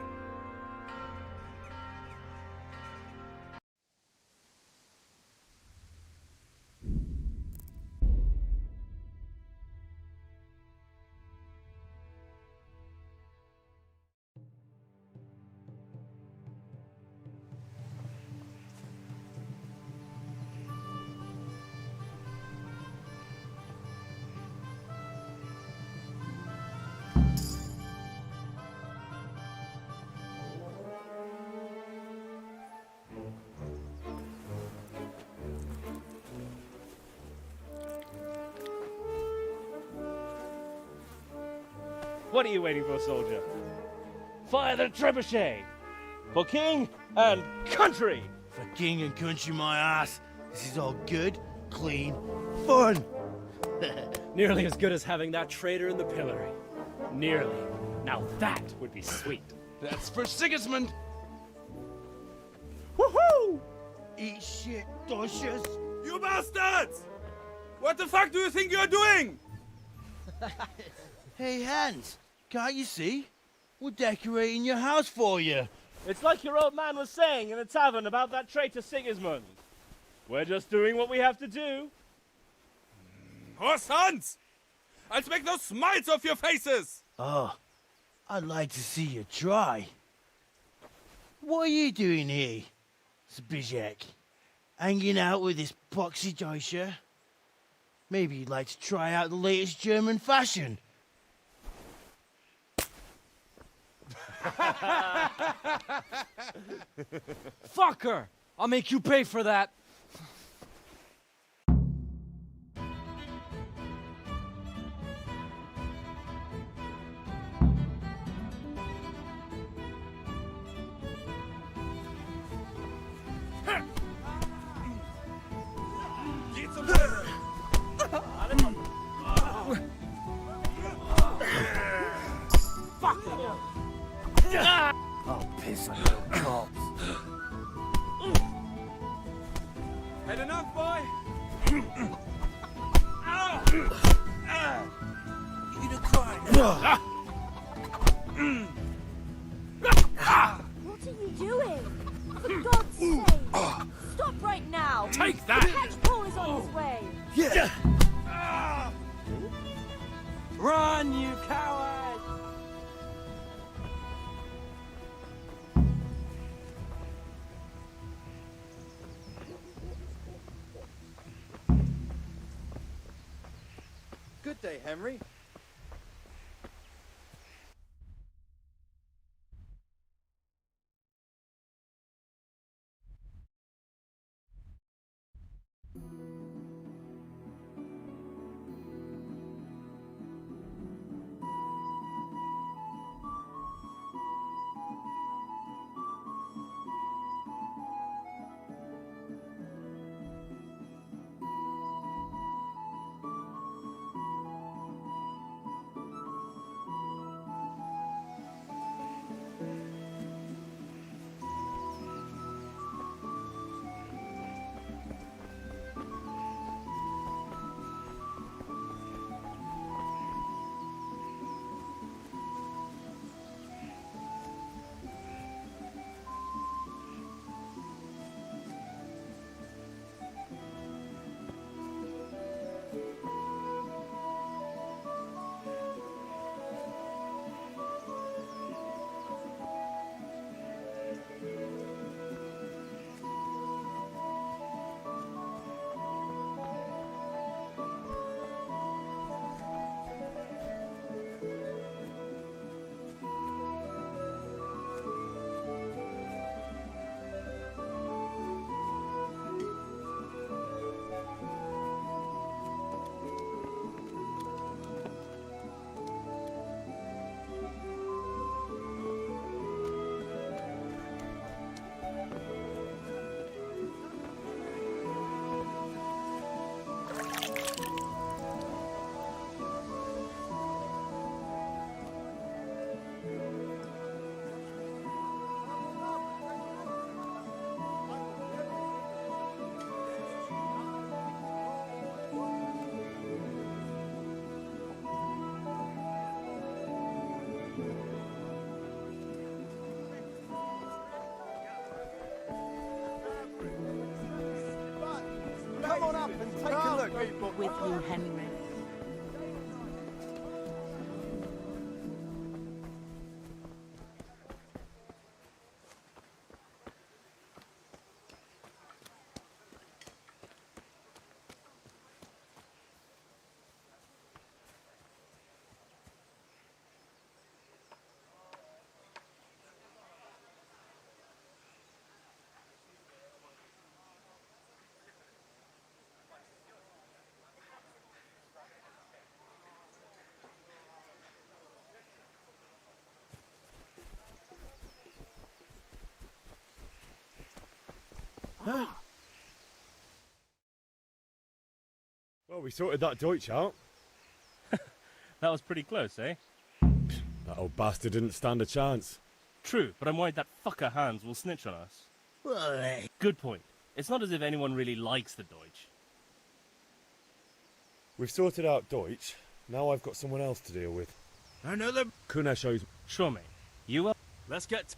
What are you waiting for, soldier? Fire the trebuchet! For king and country!
For king and country, my ass. This is all good, clean, fun.
Nearly as good as having that traitor in the pillory. Nearly. Now that would be sweet.
That's for Sigismund!
Woohoo! Eat shit, Docious.
You bastards! What the fuck do you think you're doing?
Hey, Hans, can't you see? We're decorating your house for you.
It's like your old man was saying in the tavern about that traitor Sigismund. We're just doing what we have to do.
Oh, sons! I'll make those smiles off your faces!
Oh, I'd like to see you try. What are you doing here, Zbyszek? Hanging out with this boxy Deutscher? Maybe you'd like to try out the latest German fashion.
Fucker! I'll make you pay for that.
I'll piss on your corpse.
Had enough, boy?
You gonna cry?
What are you doing? For God's sake! Stop right now!
Take that!
The catch pole is on his way!
Yeah!
Run, you coward!
Good day, Henry.
Take a look, people.
With you, Henry.
Well, we sorted that Deutsch out.
That was pretty close, eh?
That old bastard didn't stand a chance.
True, but I'm worried that fucker Hans will snitch on us.
Well,
Good point. It's not as if anyone really likes the Deutsch.
We've sorted out Deutsch. Now I've got someone else to deal with.
another...
Kunesh owes...
Sure, mate. You will...
Let's get...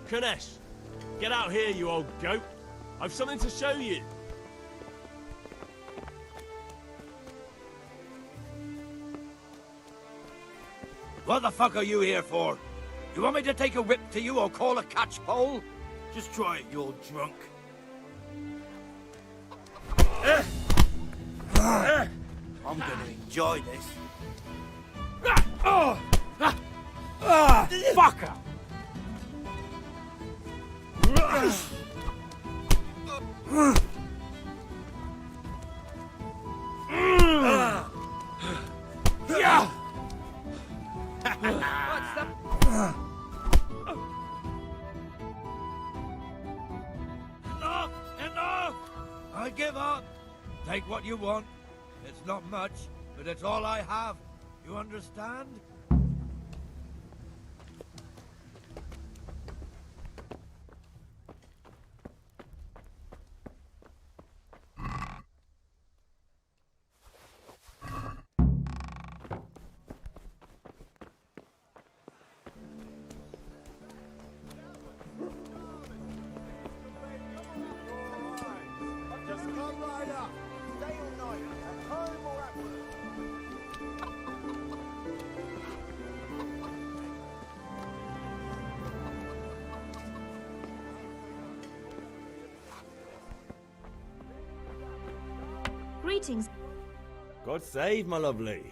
Kunesh, get out here, you old goat. I've something to show you.
What the fuck are you here for? You want me to take a whip to you or call a catchpole?
Just try it, you old drunk. I'm gonna enjoy this.
Fucker!
Yeah!
Enough! I give up. Take what you want. It's not much, but it's all I have. You understand?
Just come right up. Stay all night. At home or at work.
Greetings.
God save, my lovely.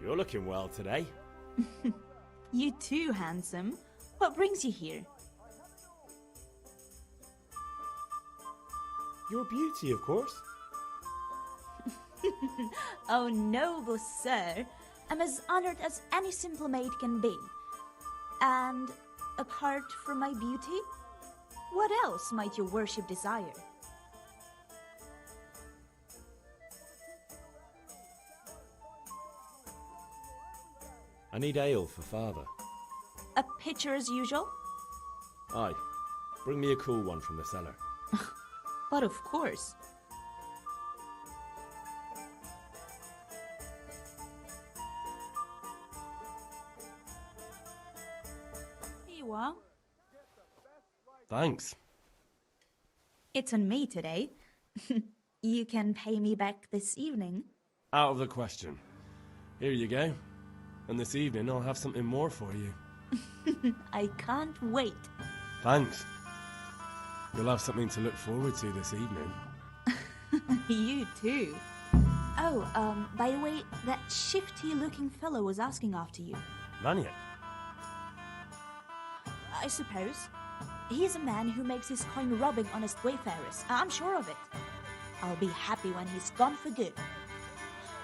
You're looking well today.
You too, handsome. What brings you here?
Your beauty, of course.
Oh, noble sir. I'm as honored as any simple maid can be. And apart from my beauty, what else might your worship desire?
I need ale for father.
A pitcher as usual?
Aye. Bring me a cool one from the cellar.
But of course. Here you are.
Thanks.
It's on me today. You can pay me back this evening.
Out of the question. Here you go. And this evening I'll have something more for you.
I can't wait.
Thanks. You'll have something to look forward to this evening.
You too. Oh, by the way, that shifty-looking fellow was asking after you.
Lanyard?
I suppose. He is a man who makes his coin robbing honest wayfarers. I'm sure of it. I'll be happy when he's gone for good.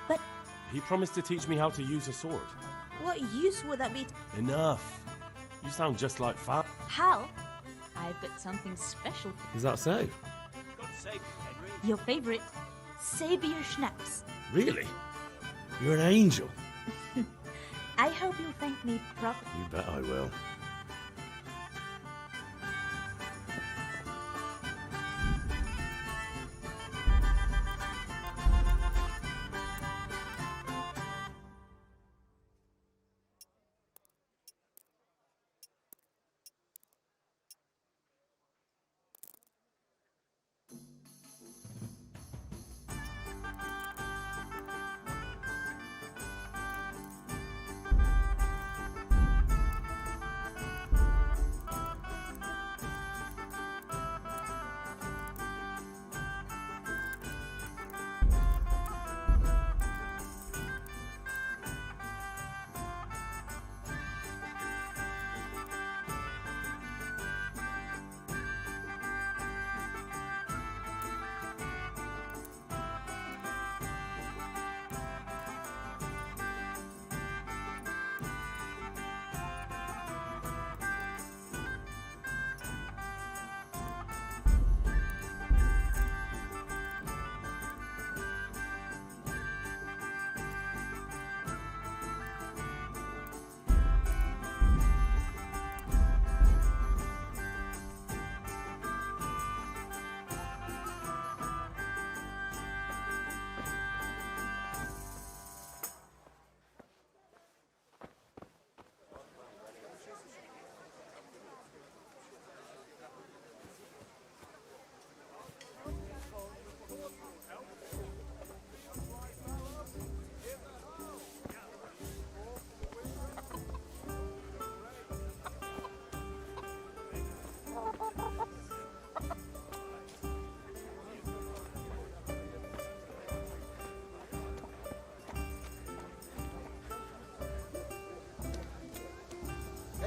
But
He promised to teach me how to use a sword.
what use would that be?
Enough. You sound just like Fat.
Hal, I've got something special for
Is that so?
God save you, Henry.
you. Your favorite Savior Schnapps.
Really? You're an angel.
I hope you'll thank me properly.
You bet I will.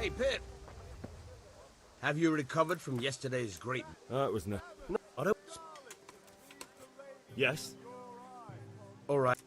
Hey, Pip. Have you recovered from yesterday's great...
It was no... I don't... Yes?
All right.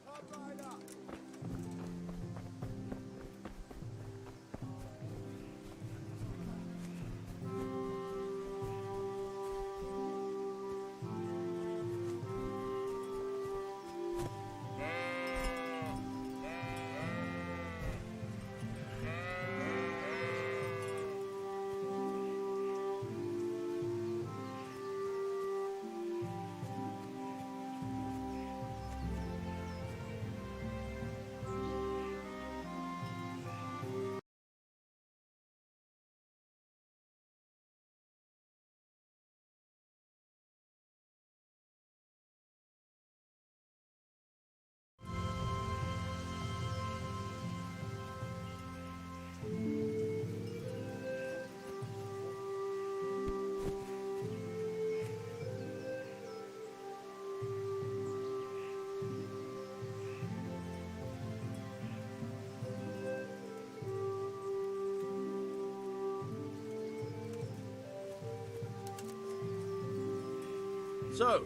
So,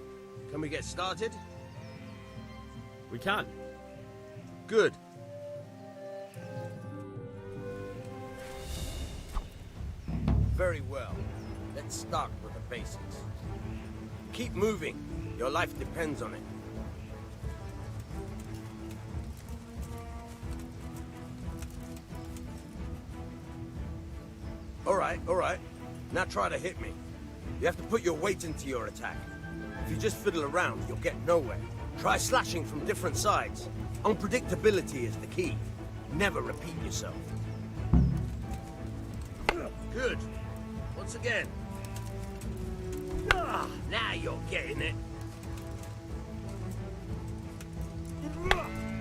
can we get started?
We can.
Good. Very well. Let's start with the basics. Keep moving. Your life depends on it. All right. Now try to hit me. You have to put your weight into your attack. If you just fiddle around, you'll get nowhere. Try slashing from different sides. Unpredictability is the key. Never repeat yourself. Good. Once again. Now you're getting it.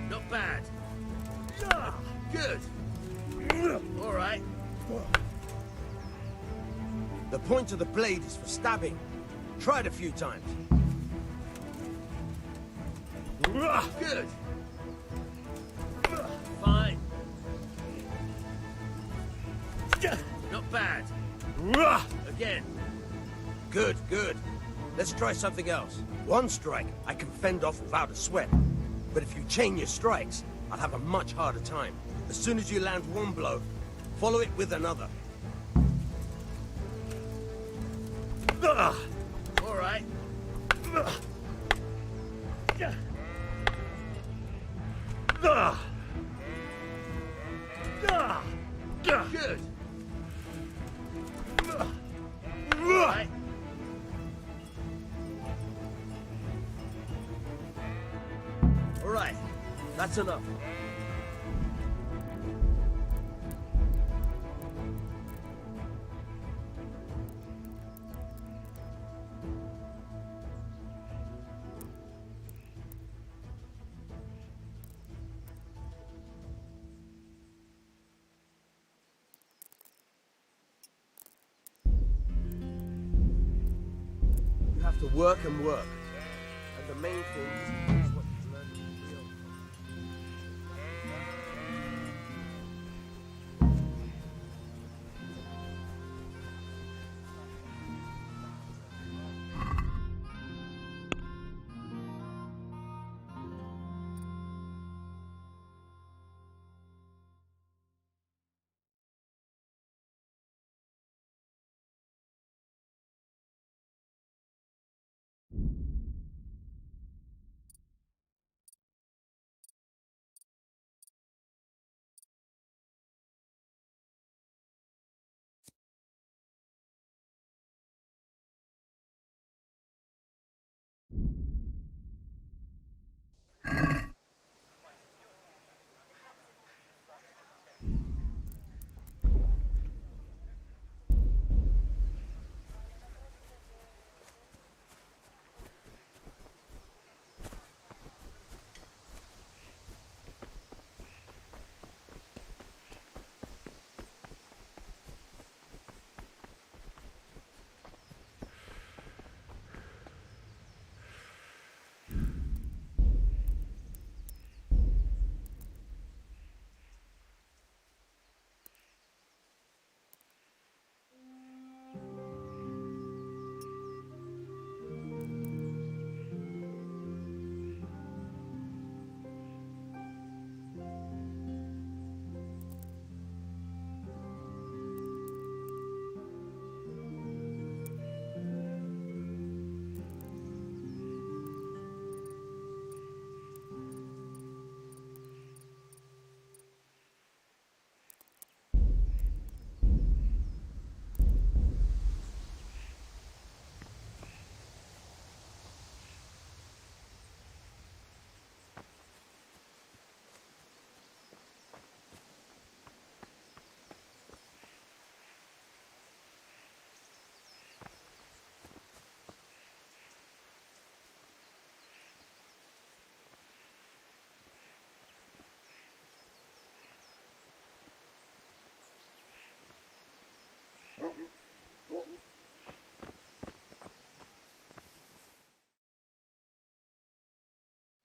Not bad. Good. All right. The point of the blade is for stabbing. Try it a few times. Good. Fine. Not bad. Again. Good. Let's try something else. One strike I can fend off without a sweat. But if you chain your strikes, I'll have a much harder time. As soon as you land one blow, follow it with another. All right. Good. All right. All right. That's enough. You have to work and work. And the main thing is to use what you've learned in the real.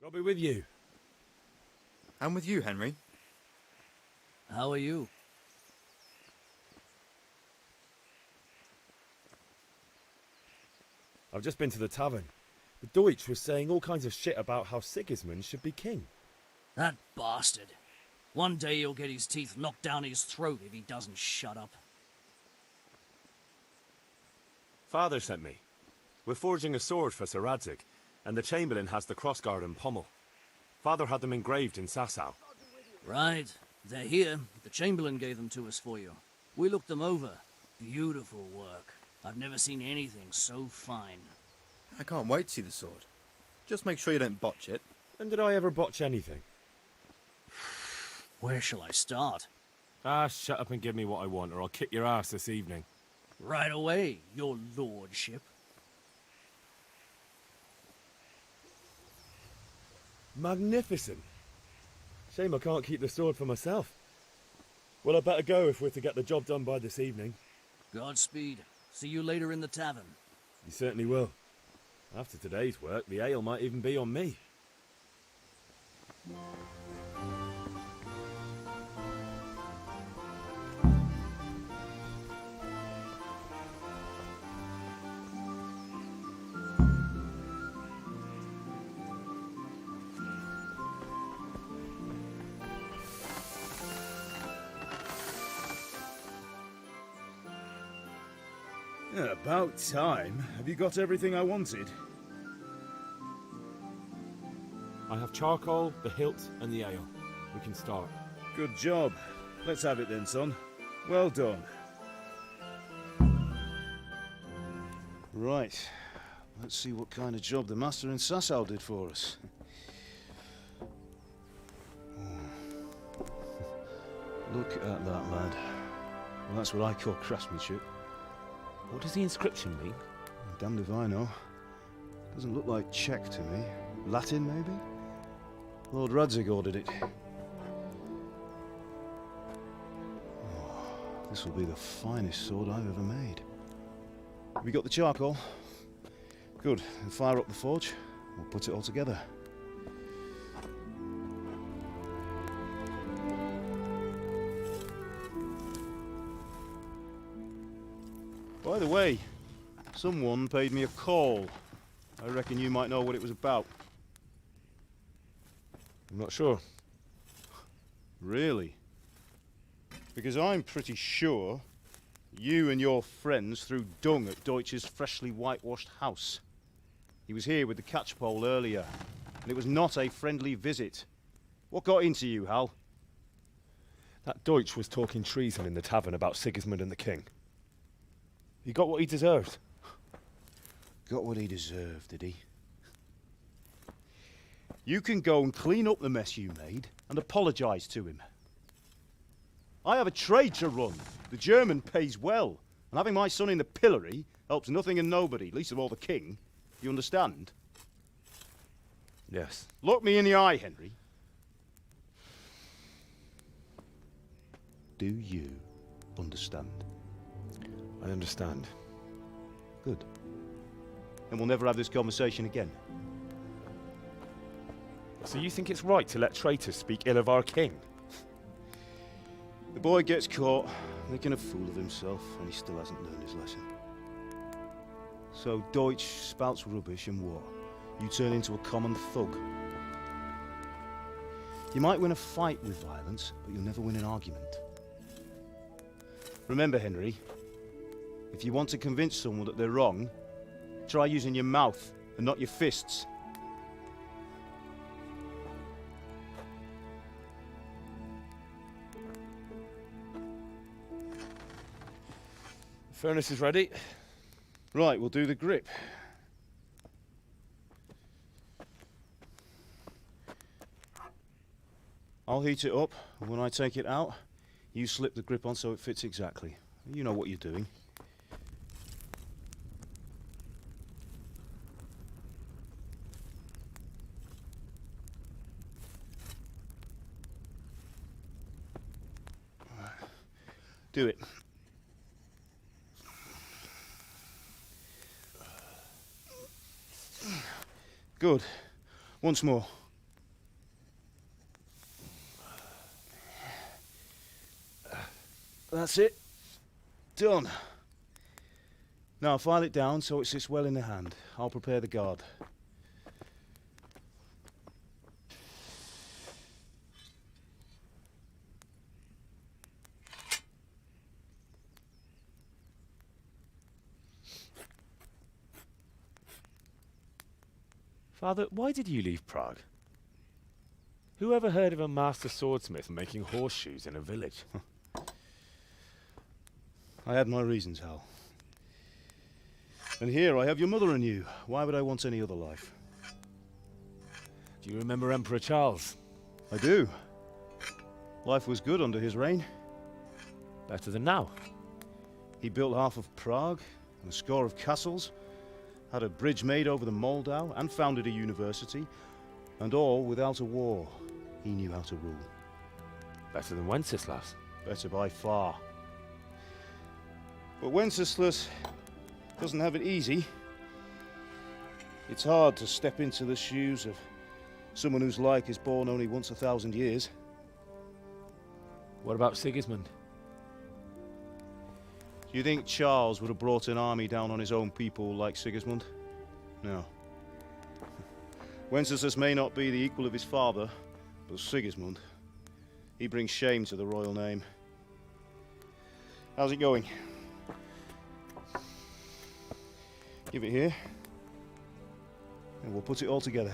I'll be with you.
And with you, Henry.
How are you?
I've just been to the tavern. The Deutsch was saying all kinds of shit about how Sigismund should be king.
That bastard. One day he'll get his teeth knocked down his throat if he doesn't shut up.
Father sent me. We're forging a sword for Sir Radzig, and the Chamberlain has the crossguard and pommel. Father had them engraved in Sasau.
Right. They're here. The Chamberlain gave them to us for you. We looked them over. Beautiful work. I've never seen anything so fine.
I can't wait to see the sword. Just make sure you don't botch it.
And did I ever botch anything?
Where shall I start?
Ah, shut up and give me what I want, or I'll kick your ass this evening.
Right away, your lordship.
Magnificent. Shame I can't keep the sword for myself. Well, I better go if we're to get the job done by this evening.
Godspeed. See you later in the tavern.
You certainly will. After today's work, the ale might even be on me.
About time. Have you got everything I wanted?
I have charcoal, the hilt, and the ale. We can start.
Good job. Let's have it then, son. Well done. Right. Let's see what kind of job the master in Sasau did for us. Look at that, lad. Well, that's what I call craftsmanship.
What does the inscription mean?
Damned if I know. Doesn't look like Czech to me. Latin, maybe? Lord Radzig ordered it. Oh, this will be the finest sword I've ever made. Have you got the charcoal? Good. Then fire up the forge. We'll put it all together. By the way, someone paid me a call. I reckon you might know what it was about.
I'm not sure.
Really? Because I'm pretty sure you and your friends threw dung at Deutsch's freshly whitewashed house. He was here with the catchpole earlier, and it was not a friendly visit. What got into you, Hal?
That Deutsch was talking treason in the tavern about Sigismund and the king. He got what he deserved.
Got what he deserved, did he? You can go and clean up the mess you made and apologise to him. I have a trade to run. The German pays well, and having my son in the pillory helps nothing and nobody, least of all the king. You understand?
Yes.
Look me in the eye, Henry. Do you understand?
I understand.
Good. Then we'll never have this conversation again.
So you think it's right to let traitors speak ill of our king?
The boy gets caught, making a fool of himself, and he still hasn't learned his lesson. So Deutsch spouts rubbish, and what? You turn into a common thug. You might win a fight with violence, but you'll never win an argument. Remember, Henry, if you want to convince someone that they're wrong, try using your mouth and not your fists.
The furnace is ready.
Right, we'll do the grip. I'll heat it up, and when I take it out, you slip the grip on so it fits exactly. You know what you're doing. Do it. Good. Once more. That's it. Done. Now file it down so it sits well in the hand. I'll prepare the guard.
Father, why did you leave Prague? Who ever heard of a master swordsmith making horseshoes in a village?
I had my reasons, Hal. And here I have your mother and you. Why would I want any other life?
Do you remember Emperor Charles?
I do. Life was good under his reign.
Better than now.
He built half of Prague and a score of castles, had a bridge made over the Moldau, and founded a university, and all without a war. He knew how to rule.
Better than Wenceslas.
Better by far. But Wenceslas doesn't have it easy. It's hard to step into the shoes of someone whose like is born only once 1,000 years.
What about Sigismund?
Do you think Charles would have brought an army down on his own people like Sigismund? No. Wenceslas may not be the equal of his father, but Sigismund, he brings shame to the royal name. How's it going? Give it here, and we'll put it all together.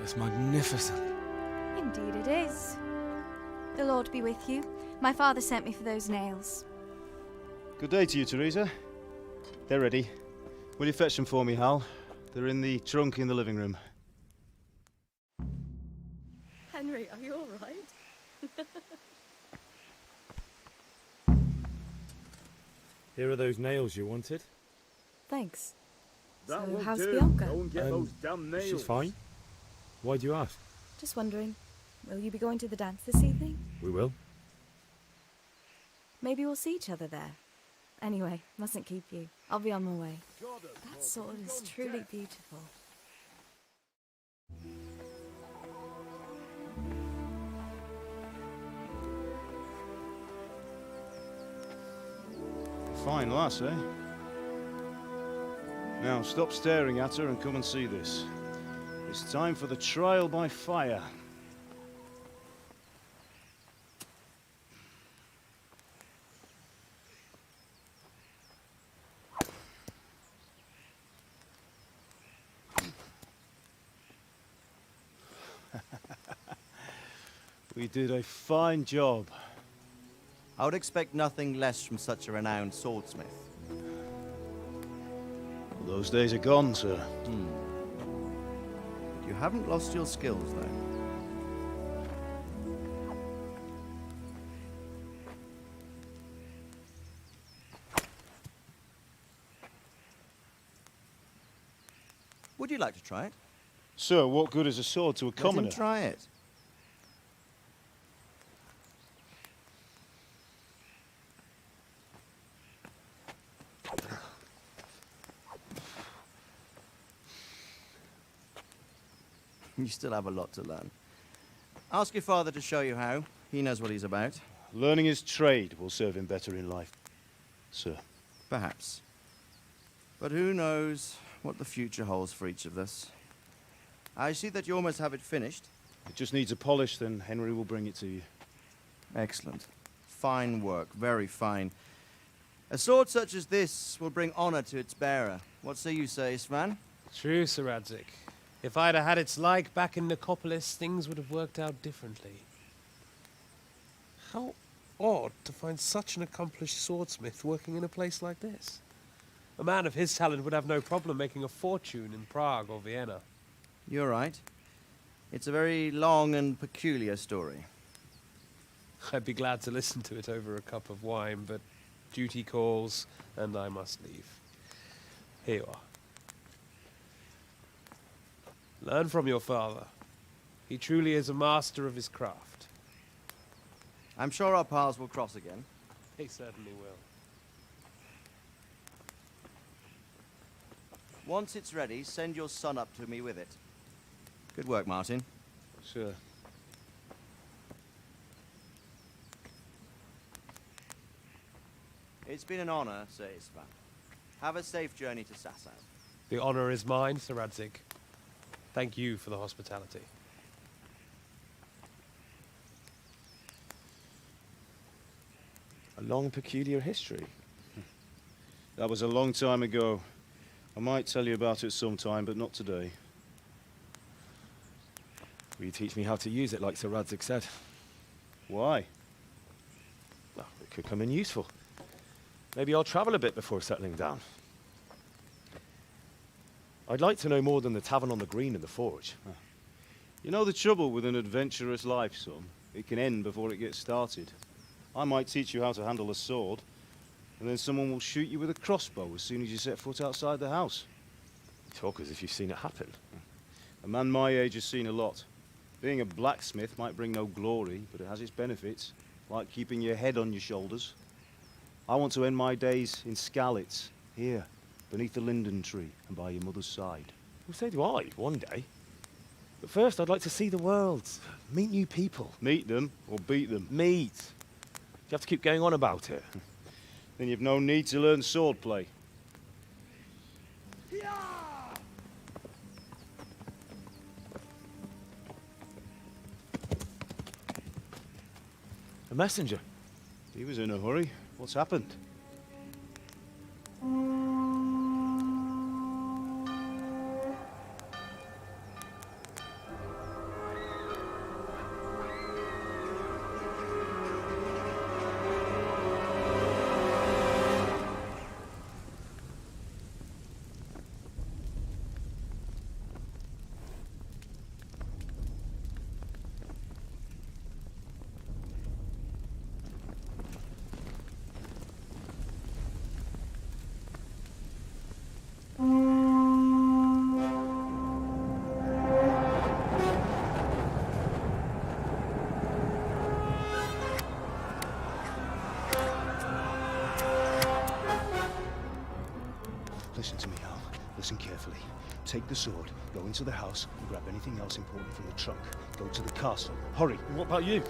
It's magnificent.
Indeed it is. The Lord be with you. My father sent me for those nails.
Good day to you, Teresa. They're ready. Will you fetch them for me, Hal? They're in the trunk in the living room.
Henry, are you all right?
Here are those nails you wanted.
Thanks.
That
So
won't
how's
do.
Bianca?
Go and get those damn nails.
She's fine. Why do you ask?
Just wondering, will you be going to the dance this evening?
We will.
Maybe we'll see each other there. Anyway, mustn't keep you. I'll be on my way. That sword is truly beautiful.
Fine lass, eh? Now stop staring at her and come and see this. It's time for the trial by fire. We did a fine job.
I would expect nothing less from such a renowned swordsmith.
Well, those days are gone, sir.
You haven't lost your skills, though. Would you like to try it?
Sir, what good is a sword to a commoner?
Let him try it. You still have a lot to learn. Ask your father to show you how. He knows what he's about.
Learning his trade will serve him better in life, sir.
Perhaps. But who knows what the future holds for each of us. I see that you almost have it finished.
It just needs a polish, then Henry will bring it to you.
Excellent. Fine work, very fine. A sword such as this will bring honor to its bearer. What say you, Sir Istvan?
True, Sir Radzik. If I'd have had its like back in Nicopolis, things would have worked out differently. How odd to find such an accomplished swordsmith working in a place like this. A man of his talent would have no problem making a fortune in Prague or Vienna.
You're right. It's a very long and peculiar story.
I'd be glad to listen to it over a cup of wine, but duty calls, and I must leave. Here you are. Learn from your father. He truly is a master of his craft.
I'm sure our paths will cross again.
He certainly will.
Once it's ready, send your son up to me with it. Good work, Martin.
Sure.
It's been an honor, Sir Istvan. Have a safe journey to Sasau.
The honor is mine, Sir Radzig. Thank you for the hospitality.
A long, peculiar history.
That was a long time ago. I might tell you about it sometime, but not today.
Will you teach me how to use it like Sir Radzig said?
Why?
Well, it could come in useful. Maybe I'll travel a bit before settling down. I'd like to know more than the tavern on the green and the forge.
You know the trouble with an adventurous life, son? It can end before it gets started. I might teach you how to handle a sword, and then someone will shoot you with a crossbow as soon as you set foot outside the house.
You talk as if you've seen it happen.
A man my age has seen a lot. Being a blacksmith might bring no glory, but it has its benefits, like keeping your head on your shoulders. I want to end my days in Skalitz, here, beneath the linden tree and by your mother's side.
Well, so do I, one day. But first, I'd like to see the world, meet new people.
Meet them or beat them?
Meet. You have to keep going on about it.
Then you've no need to learn swordplay.
A messenger.
He was in a hurry. What's happened? Listen to me, Al. Listen carefully. Take the sword, go into the house, and grab anything else important from the trunk. Go to the castle. Hurry!
And what about you?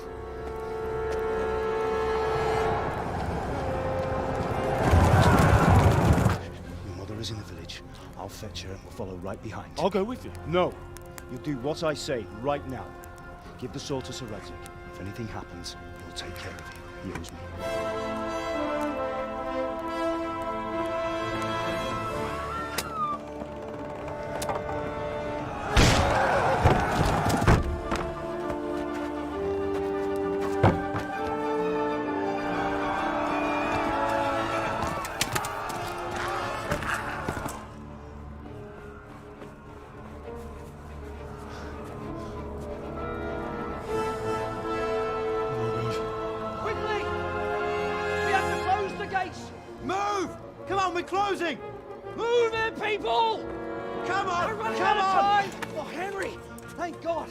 Your mother is in the village. I'll fetch her and we'll follow right behind.
I'll go with you.
No! You'll do what I say right now. Give the sword to Sir Radzig. If anything happens, he'll take care of you. He owes me.
Quickly! We have to close the gates!
Move! Come on, we're closing!
Move in, people!
Come on!
We're running
Come
out of
on!
time! Oh, Henry! Thank God!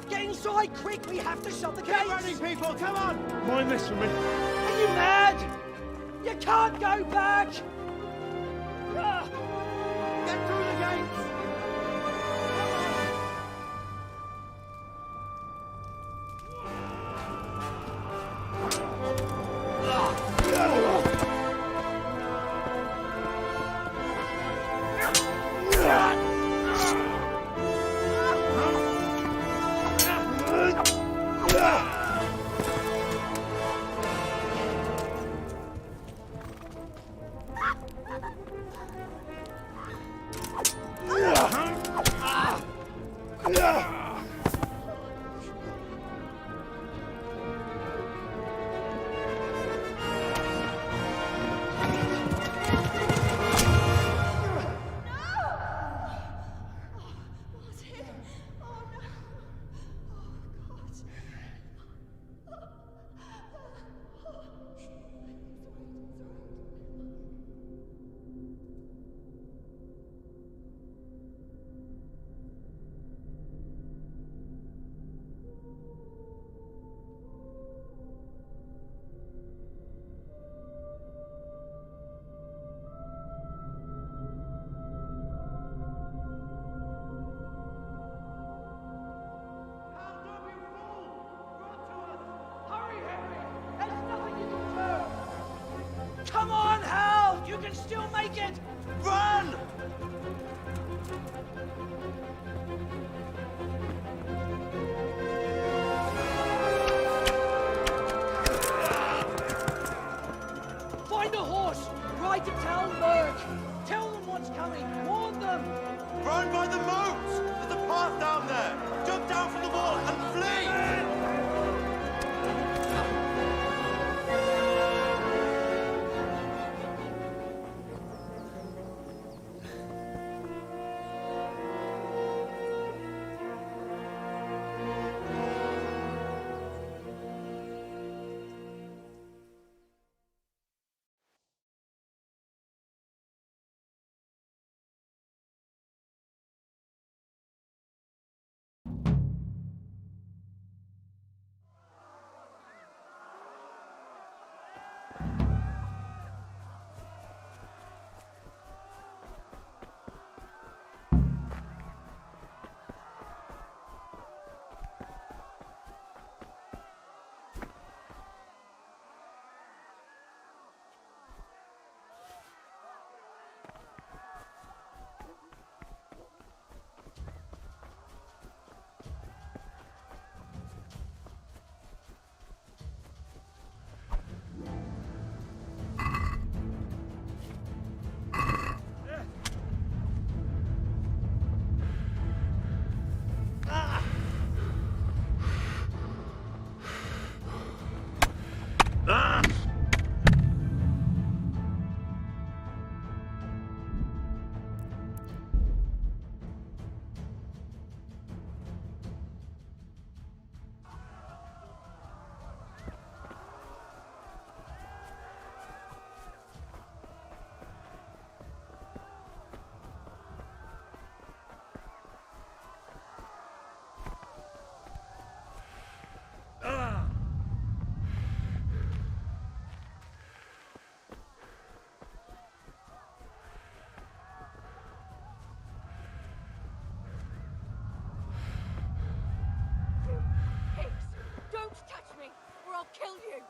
Get inside, quick! We have to shut the gates!
Get running, people! Come on!
Mind this for me.
Are you mad? You can't go back! Ah!
Get through the gates! path down there! Jump down from the wall and flee!
Don't touch me, or I'll kill you!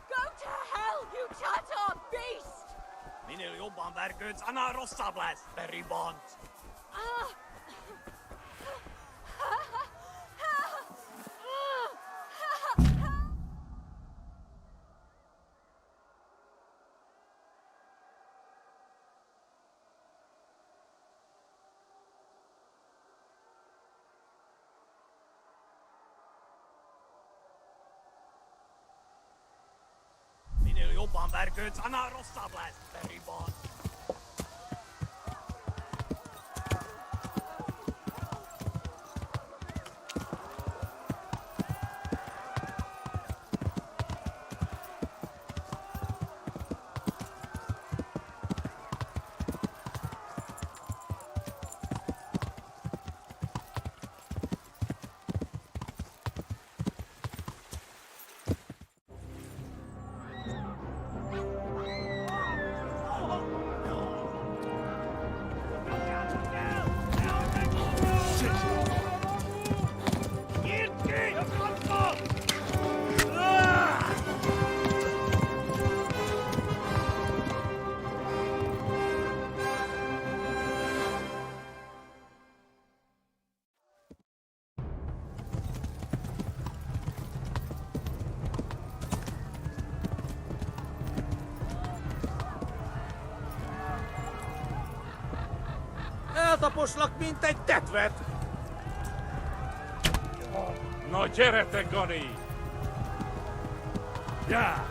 Go to hell, you Tatar beast!
Minä jobban verköyts anna rossablas, beribont.
Ah!
Minä jobban verköyts anna rossablas, beribont.
Eltaposlak, mint egy tetvet! Na gyere, Gani! Ja!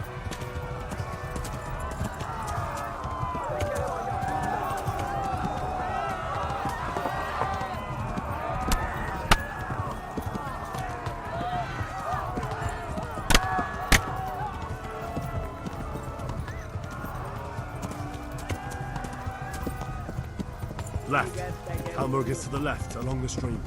Left. Halmur gets to the left, along the stream.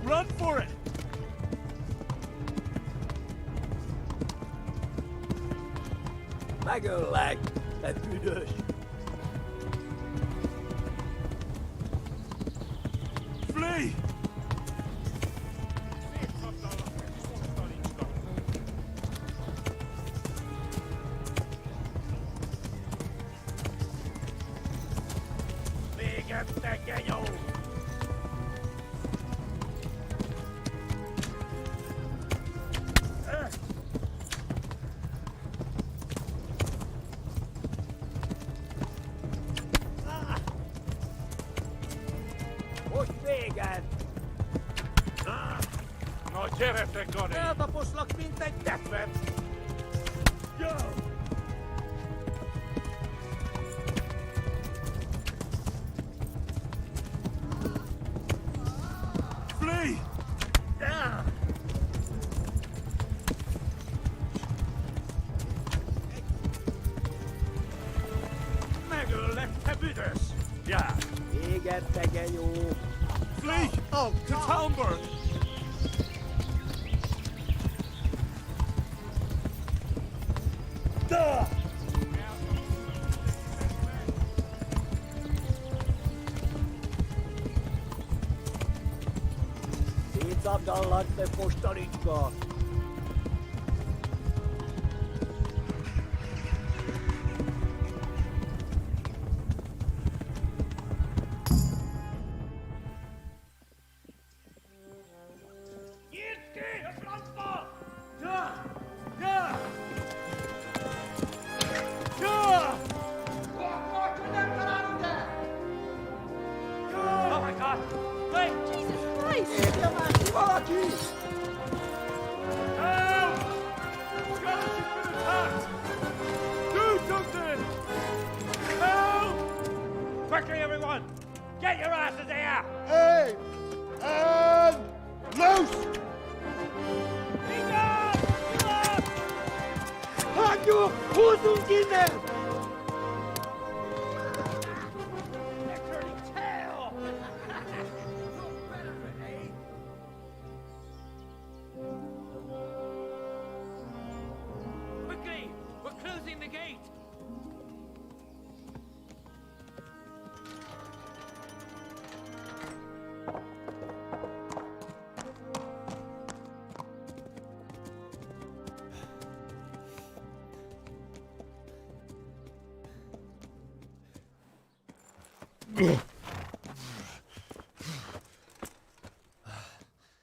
Run for it!
Megöllek! Te büdös!
Flee!
Gyere te, Gani!
Eltaposlak, mint egy tetvet!
Flee!
Megöllek, te büdös! Ja. Égetve, genyó!
Flee!
Oh,
to Talmberg!
Duh! Szétszabdallak, te postalicska!
Oh my god! Wait! Jesus Christ!
Do something! Help!
Quickly, everyone! Get your asses here!
Hey! And loose!
Hagyjuk! Húzzunk innen!
Quickly! We're closing the gate!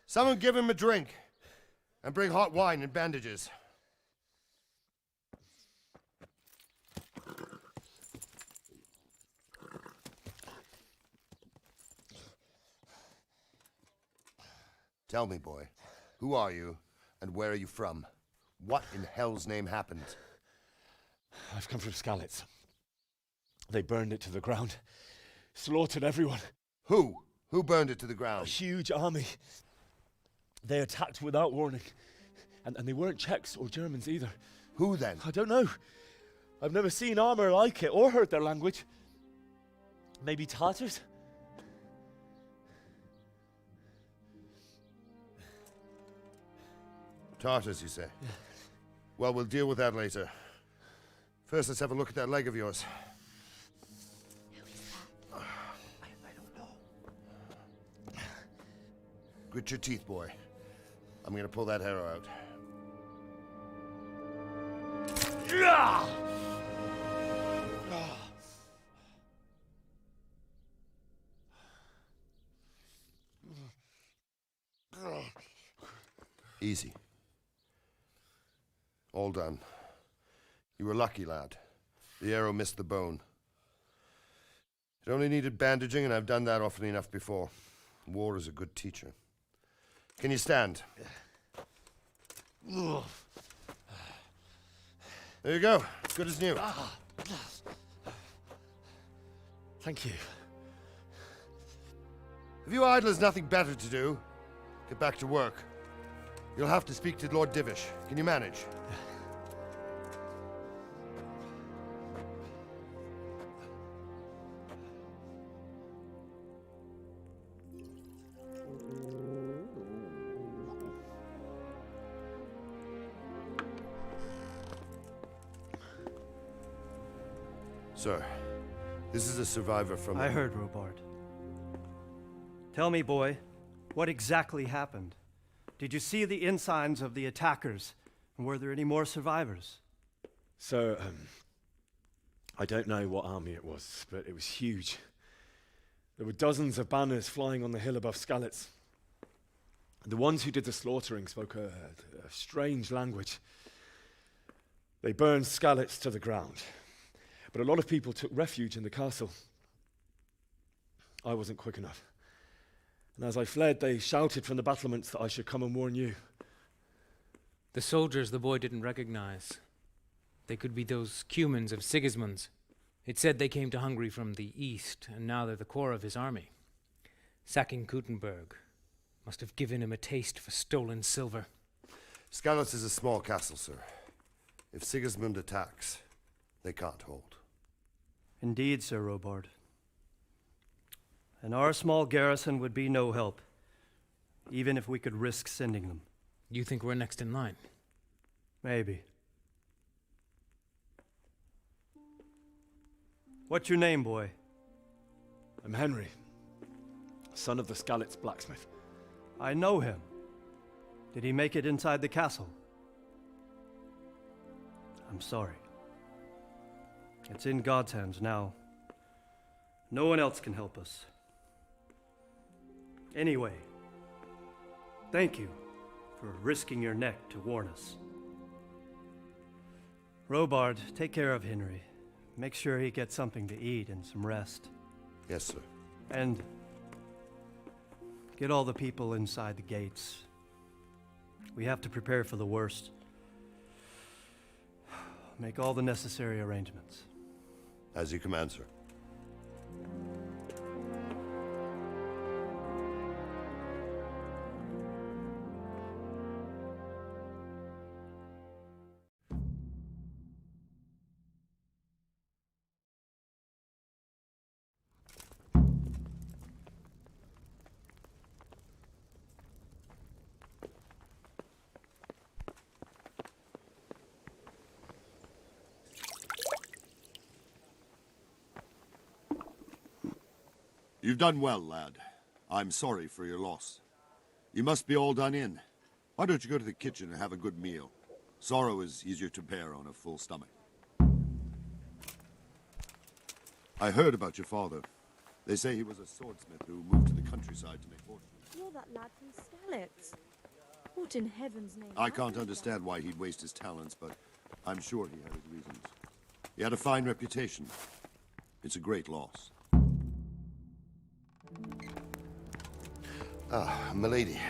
Someone give him a drink. And bring hot wine and bandages. Tell me, boy, who are you and where are you from? What in hell's name happened?
I've come from Skalitz. They burned it to the ground. Slaughtered everyone.
Who? Who burned it to the
A
ground?
huge army. They attacked without warning. And they weren't Czechs or Germans either.
Who then?
I don't know. I've never seen armor like it or heard their language. Maybe Tatars?
Tartars, you say? Well, we'll deal with that later. First, let's have a look at that leg of yours. Grit your teeth, boy. I'm gonna pull that arrow out. Easy. All done. You were lucky, lad. The arrow missed the bone. It only needed bandaging, and I've done that often enough before. War is a good teacher. Can you stand? There you go. Good as new.
Thank you.
Have you idlers nothing better to do? Get back to work. You'll have to speak to Lord Divish. Can you manage? Sir, this is a survivor from...
I heard, Robard. Tell me, boy, what exactly happened? Did you see the ensigns of the attackers? And were there any more survivors?
So, I don't know what army it was, but it was huge. There were dozens of banners flying on the hill above Skalitz. The ones who did the slaughtering spoke a strange language. They burned Skalitz to the ground. But a lot of people took refuge in the castle. I wasn't quick enough. And as I fled, they shouted from the battlements that I should come and warn you.
The soldiers the boy didn't recognize. They could be those Cumans of Sigismund's. It said they came to Hungary from the east, and now they're the core of his army. Sacking Gutenberg must have given him a taste for stolen silver.
Skalitz is a small castle, sir. If Sigismund attacks, they can't hold.
Indeed, Sir Robard. And our small garrison would be no help, even if we could risk sending them.
You think we're next in line?
Maybe. What's your name, boy?
I'm Henry, son of the Skalitz blacksmith.
I know him. Did he make it inside the castle? I'm sorry. It's in God's hands now. No one else can help us. Anyway, thank you for risking your neck to warn us. Robard, take care of Henry. Make sure he gets something to eat and some rest.
Yes, sir.
And get all the people inside the gates. We have to prepare for the worst. Make all the necessary arrangements.
As you command, sir.
You've done well, lad. I'm sorry for your loss. You must be all done in. Why don't you go to the kitchen and have a good meal? Sorrow is easier to bear on a full stomach. I heard about your father. They say he was a swordsmith who moved to the countryside to make fortune.
You're that lad from Skalitz. What in heaven's name?
I can't understand why he'd waste his talents, but I'm sure he had his reasons. He had a fine reputation. It's a great loss.
Ah, milady.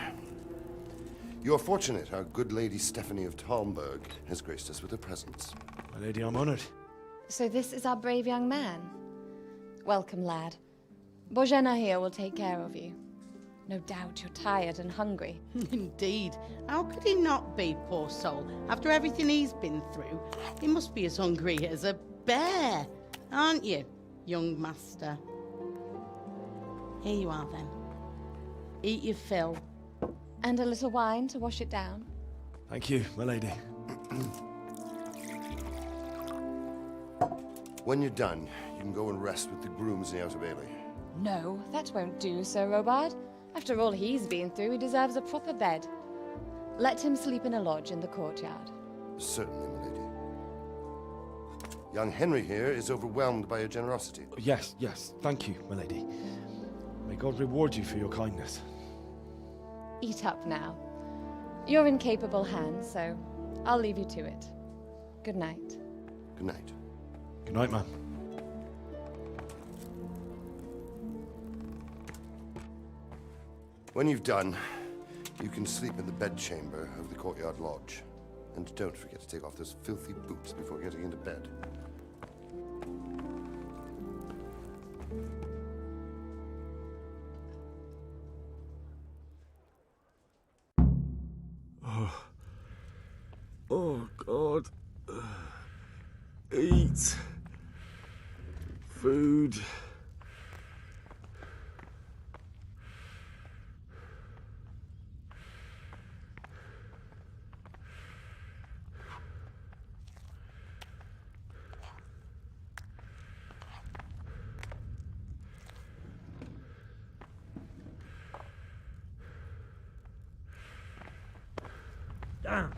You are fortunate our good lady Stephanie of Talmberg has graced us with her presence.
My lady, I'm honored.
So this is our brave young man. Welcome, lad. Bozhena here will take care of you. No doubt you're tired and hungry.
Indeed. How could he not be, poor soul? After everything he's been through, he must be as hungry as a bear, aren't you, young master? Here you are, then. Eat your fill.
And a little wine to wash it down.
Thank you, my lady.
When you're done, you can go and rest with the grooms in the Outer Bailey.
No, that won't do, Sir Robard. After all he's been through, he deserves a proper bed. Let him sleep in a lodge in the courtyard.
Certainly, my lady. Young Henry here is overwhelmed by your generosity.
Yes, yes, thank you, my lady. May God reward you for your kindness.
Eat up now. You're in capable hands, so I'll leave you to it. Good night.
Good night.
Good night, ma'am.
When you've done, you can sleep in the bedchamber of the courtyard lodge. And don't forget to take off those filthy boots before getting into bed.
Oh, God. Eat. Food.
Damn.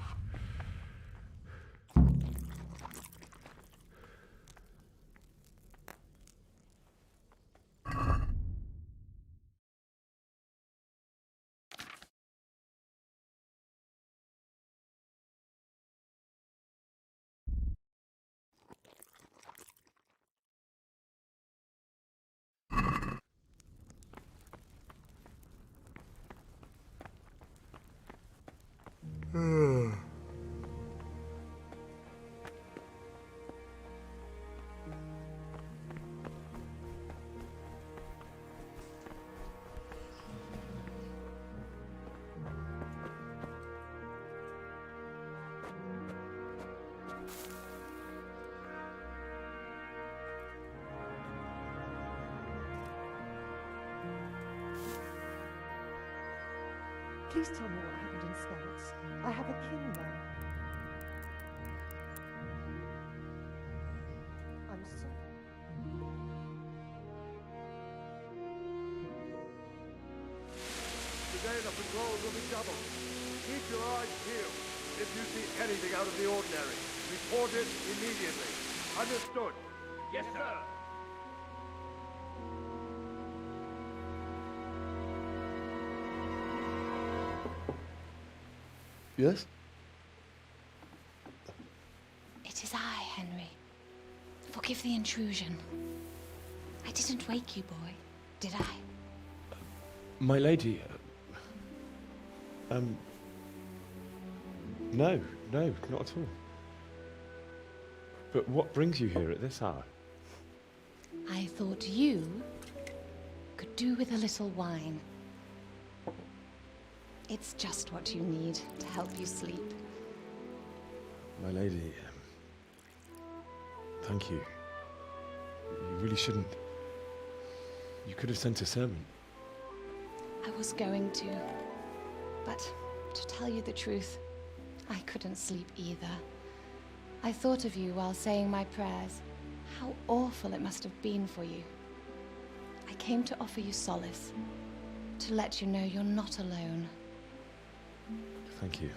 Please tell me what happened in Scouts. I have a kin there. I'm sorry.
Today the patrols will be doubled. Keep your eyes peeled. If you see anything out of the ordinary, report it immediately. Understood? Yes, sir.
Yes?
It is I, Henry. Forgive the intrusion. I didn't wake you, boy, did I?
My lady, no, not at all. But what brings you here at this hour?
I thought you could do with a little wine. It's just what you need to help you sleep.
My lady, thank you. You really shouldn't. You could have sent a servant.
I was going to, but to tell you the truth, I couldn't sleep either. I thought of you while saying my prayers. How awful it must have been for you. I came to offer you solace, to let you know you're not alone.
Thank you.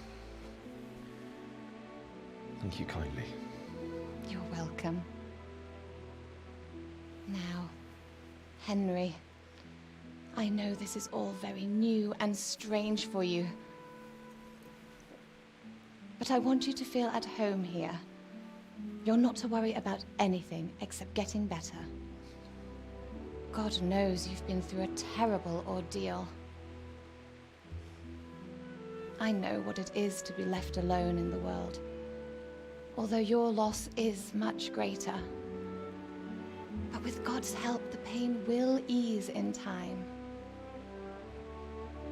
Thank you kindly.
You're welcome. Now, Henry, I know this is all very new and strange for you. But I want you to feel at home here. You're not to worry about anything except getting better. God knows you've been through a terrible ordeal. I know what it is to be left alone in the world, although your loss is much greater. But with God's help, the pain will ease in time.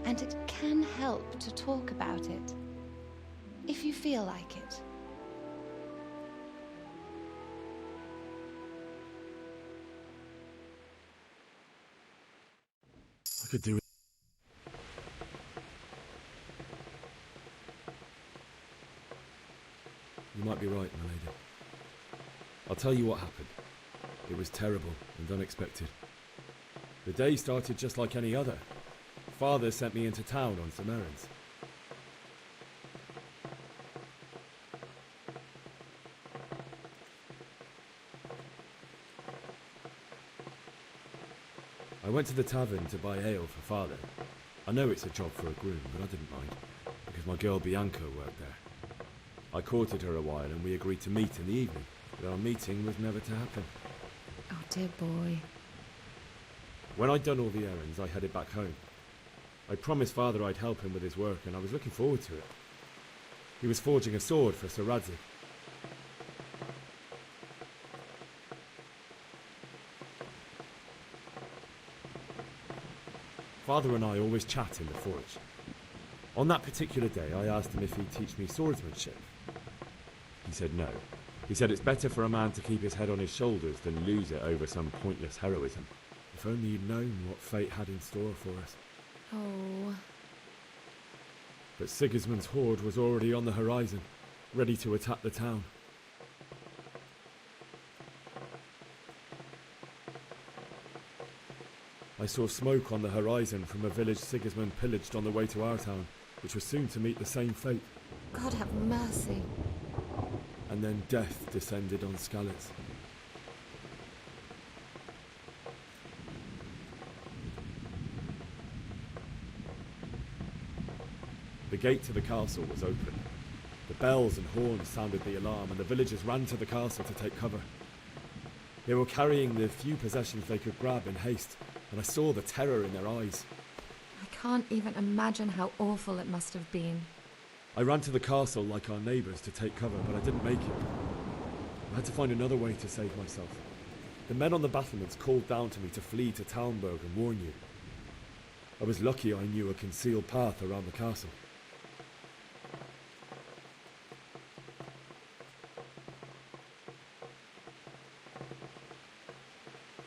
And it can help to talk about it, if you feel like it.
I could do it. You might be right, my lady. I'll tell you what happened. It was terrible and unexpected. The day started just like any other. Father sent me into town on some errands. I went to the tavern to buy ale for Father. I know it's a job for a groom, but I didn't mind, because my girl Bianca worked there. I courted her a while and we agreed to meet in the evening, but our meeting was never to happen.
Oh, dear boy.
When I'd done all the errands, I headed back home. I promised Father I'd help him with his work, and I was looking forward to it. He was forging a sword for Sir Radzig. Father and I always chat in the forge. On that particular day, I asked him if he'd teach me swordsmanship. He said no. He said it's better for a man to keep his head on his shoulders than lose it over some pointless heroism. If only he'd known what fate had in store for us.
Oh.
But Sigismund's horde was already on the horizon, ready to attack the town. I saw smoke on the horizon from a village Sigismund pillaged on the way to our town, which was soon to meet the same fate.
God have mercy.
And then death descended on Skalitz. The gate to the castle was open. The bells and horns sounded the alarm, and the villagers ran to the castle to take cover. They were carrying the few possessions they could grab in haste, and I saw the terror in their eyes.
I can't even imagine how awful it must have been.
I ran to the castle like our neighbours to take cover, but I didn't make it. I had to find another way to save myself. The men on the battlements called down to me to flee to Talmberg and warn you. I was lucky I knew a concealed path around the castle.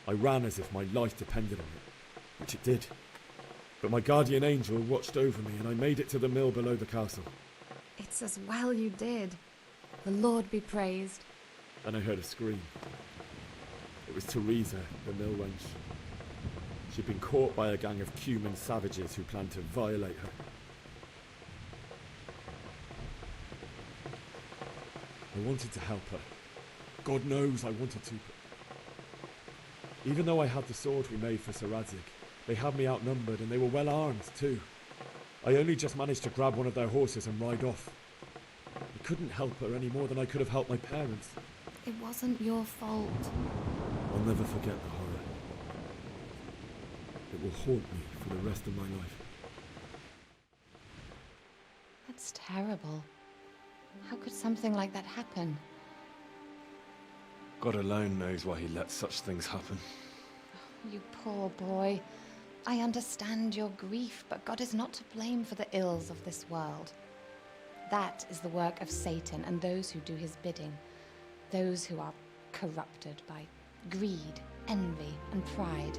I ran as if my life depended on it, which it did. But my guardian angel watched over me and I made it to the mill below the castle.
It's as well you did. The Lord be praised.
Then I heard a scream. It was Teresa, the mill wench. She'd been caught by a gang of Cuman savages who planned to violate her. I wanted to help her. God knows I wanted to, but even though I had the sword we made for Sir Radzig, they had me outnumbered and they were well armed too. I only just managed to grab one of their horses and ride off. I couldn't help her any more than I could have helped my parents.
It wasn't your fault.
I'll never forget the horror. It will haunt me for the rest of my life.
That's terrible. How could something like that happen?
God alone knows why he lets such things happen.
You poor boy. I understand your grief, but God is not to blame for the ills of this world. That is the work of Satan and those who do his bidding. Those who are corrupted by greed, envy, and pride.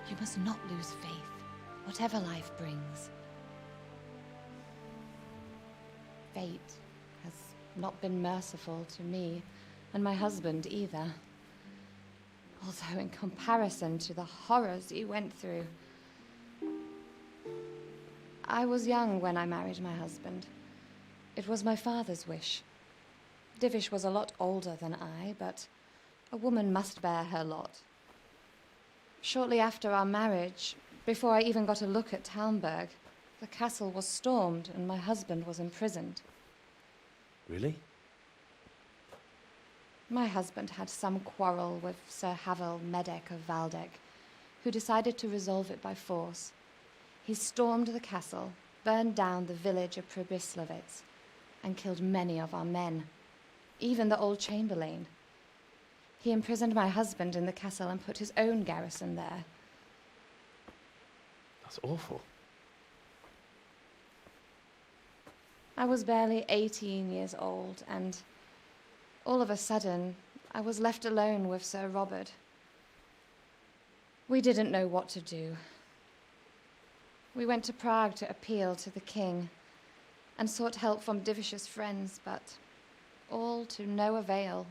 You must not lose faith, whatever life brings. Fate has not been merciful to me, and my husband either. Although in comparison to the horrors you went through. I was young when I married my husband. It was my father's wish. Divish was a lot older than I, but a woman must bear her lot. Shortly after our marriage, before I even got a look at Talmberg, the castle was stormed and my husband was imprisoned.
Really?
My husband had some quarrel with Sir Havel Medek of Valdek, who decided to resolve it by force. He stormed the castle, burned down the village of Probislavitz, and killed many of our men, even the old chamberlain. He imprisoned my husband in the castle and put his own garrison there.
That's awful.
I was barely 18 years old, and all of a sudden, I was left alone with Sir Robert. We didn't know what to do. We went to Prague to appeal to the king and sought help from Divish's friends, but all to no avail.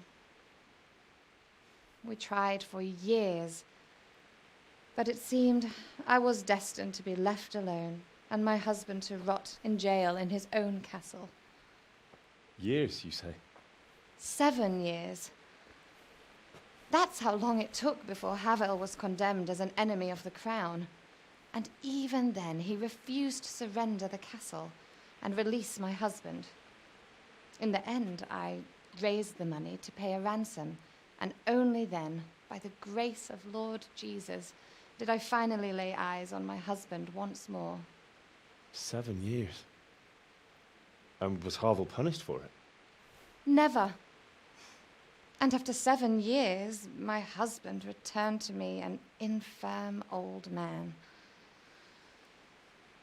We tried for years, but it seemed I was destined to be left alone and my husband to rot in jail in his own castle.
Years, you say?
7 years. That's how long it took before Havel was condemned as an enemy of the crown. And even then, he refused to surrender the castle and release my husband. In the end, I raised the money to pay a ransom, and only then, by the grace of Lord Jesus, did I finally lay eyes on my husband once more.
7 years? And was Havel punished for it?
Never. And after 7 years, my husband returned to me an infirm old man.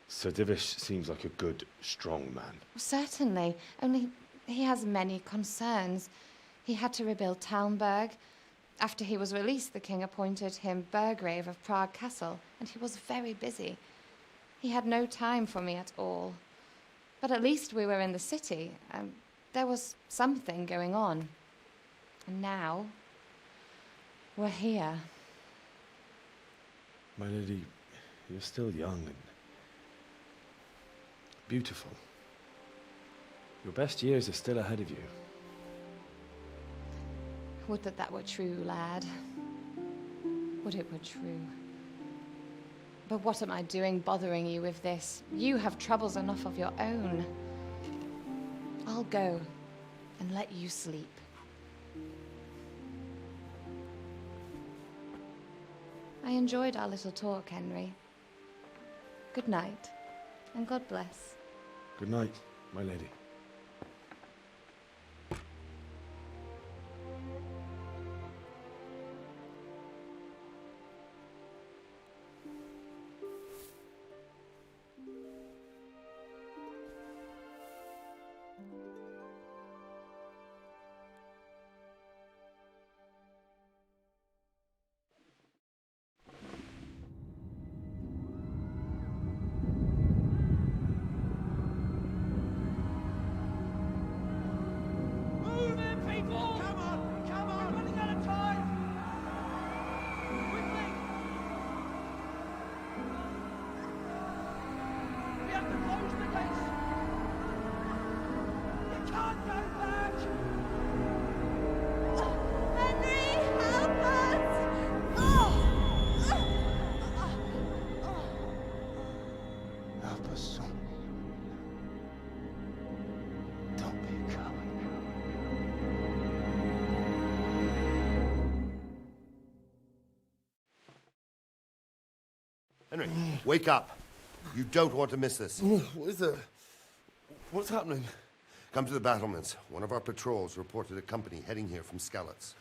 Sir Divish seems like a good, strong man.
Certainly, only he has many concerns. He had to rebuild Talmberg. After he was released, the king appointed him Burgrave of Prague Castle, and he was very busy. He had no time for me at all. But at least we were in the city, and there was something going on. And now, we're here.
My lady, you're still young and beautiful. Your best years are still ahead of you.
Would that were true, lad. Would it were true. But what am I doing bothering you with this? You have troubles enough of your own. I'll go and let you sleep. I enjoyed our little talk, Henry. Good night, and God bless.
Good night. my lady.
Move in, people! Come on! Come on! We're running out of time! Quickly! We have to close the gates! You can't go back!
Henry, help us!
Help us, son. Don't be a coward.
Henry, wake up. You don't want to miss this.
What is it? What's happening?
Come to the battlements. One of our patrols reported a company heading here from Skalitz.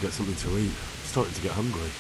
get something to eat. I'm starting to get hungry.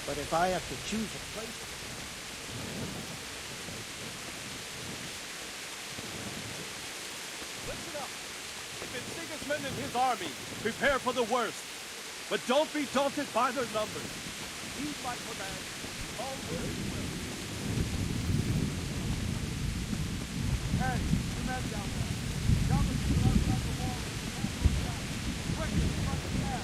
But if I have to choose a place...
Listen up! If it's Sigismund and his army, prepare for the worst. But don't be daunted by their numbers. Heed my command. All will be well. Hey, you men down there. Down the people outside the wall. Quickly, front the cab.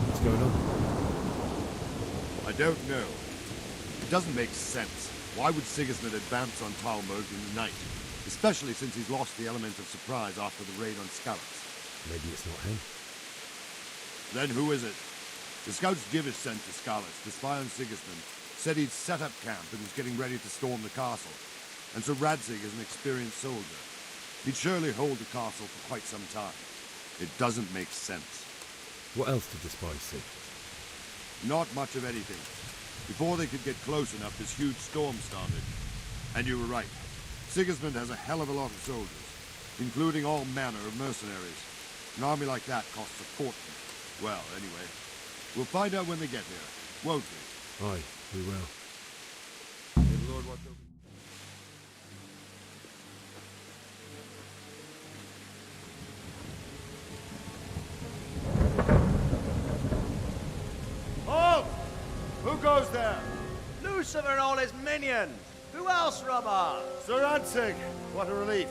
What's going on?
I don't know. It doesn't make sense. Why would Sigismund advance on Talmud in the night? Especially since he's lost the element of surprise after the raid on Skalitz.
Maybe it's not him.
Then who is it? The scouts Divish sent to Skalitz to spy on Sigismund said he'd set up camp and was getting ready to storm the castle. And so Radzig is an experienced soldier. He'd surely hold the castle for quite some time. It doesn't make sense.
What else did the spies see?
Not much of anything. Before they could get close enough, this huge storm started. And you were right. Sigismund has a hell of a lot of soldiers, including all manner of mercenaries. An army like that costs a fortune. Well, anyway, we'll find out when they get here, won't we?
Aye, we will.
May the Lord watch over you. Halt! Who goes there?
Lucifer and all his minions. Who else, Robber?
Sir Ansig, what a relief.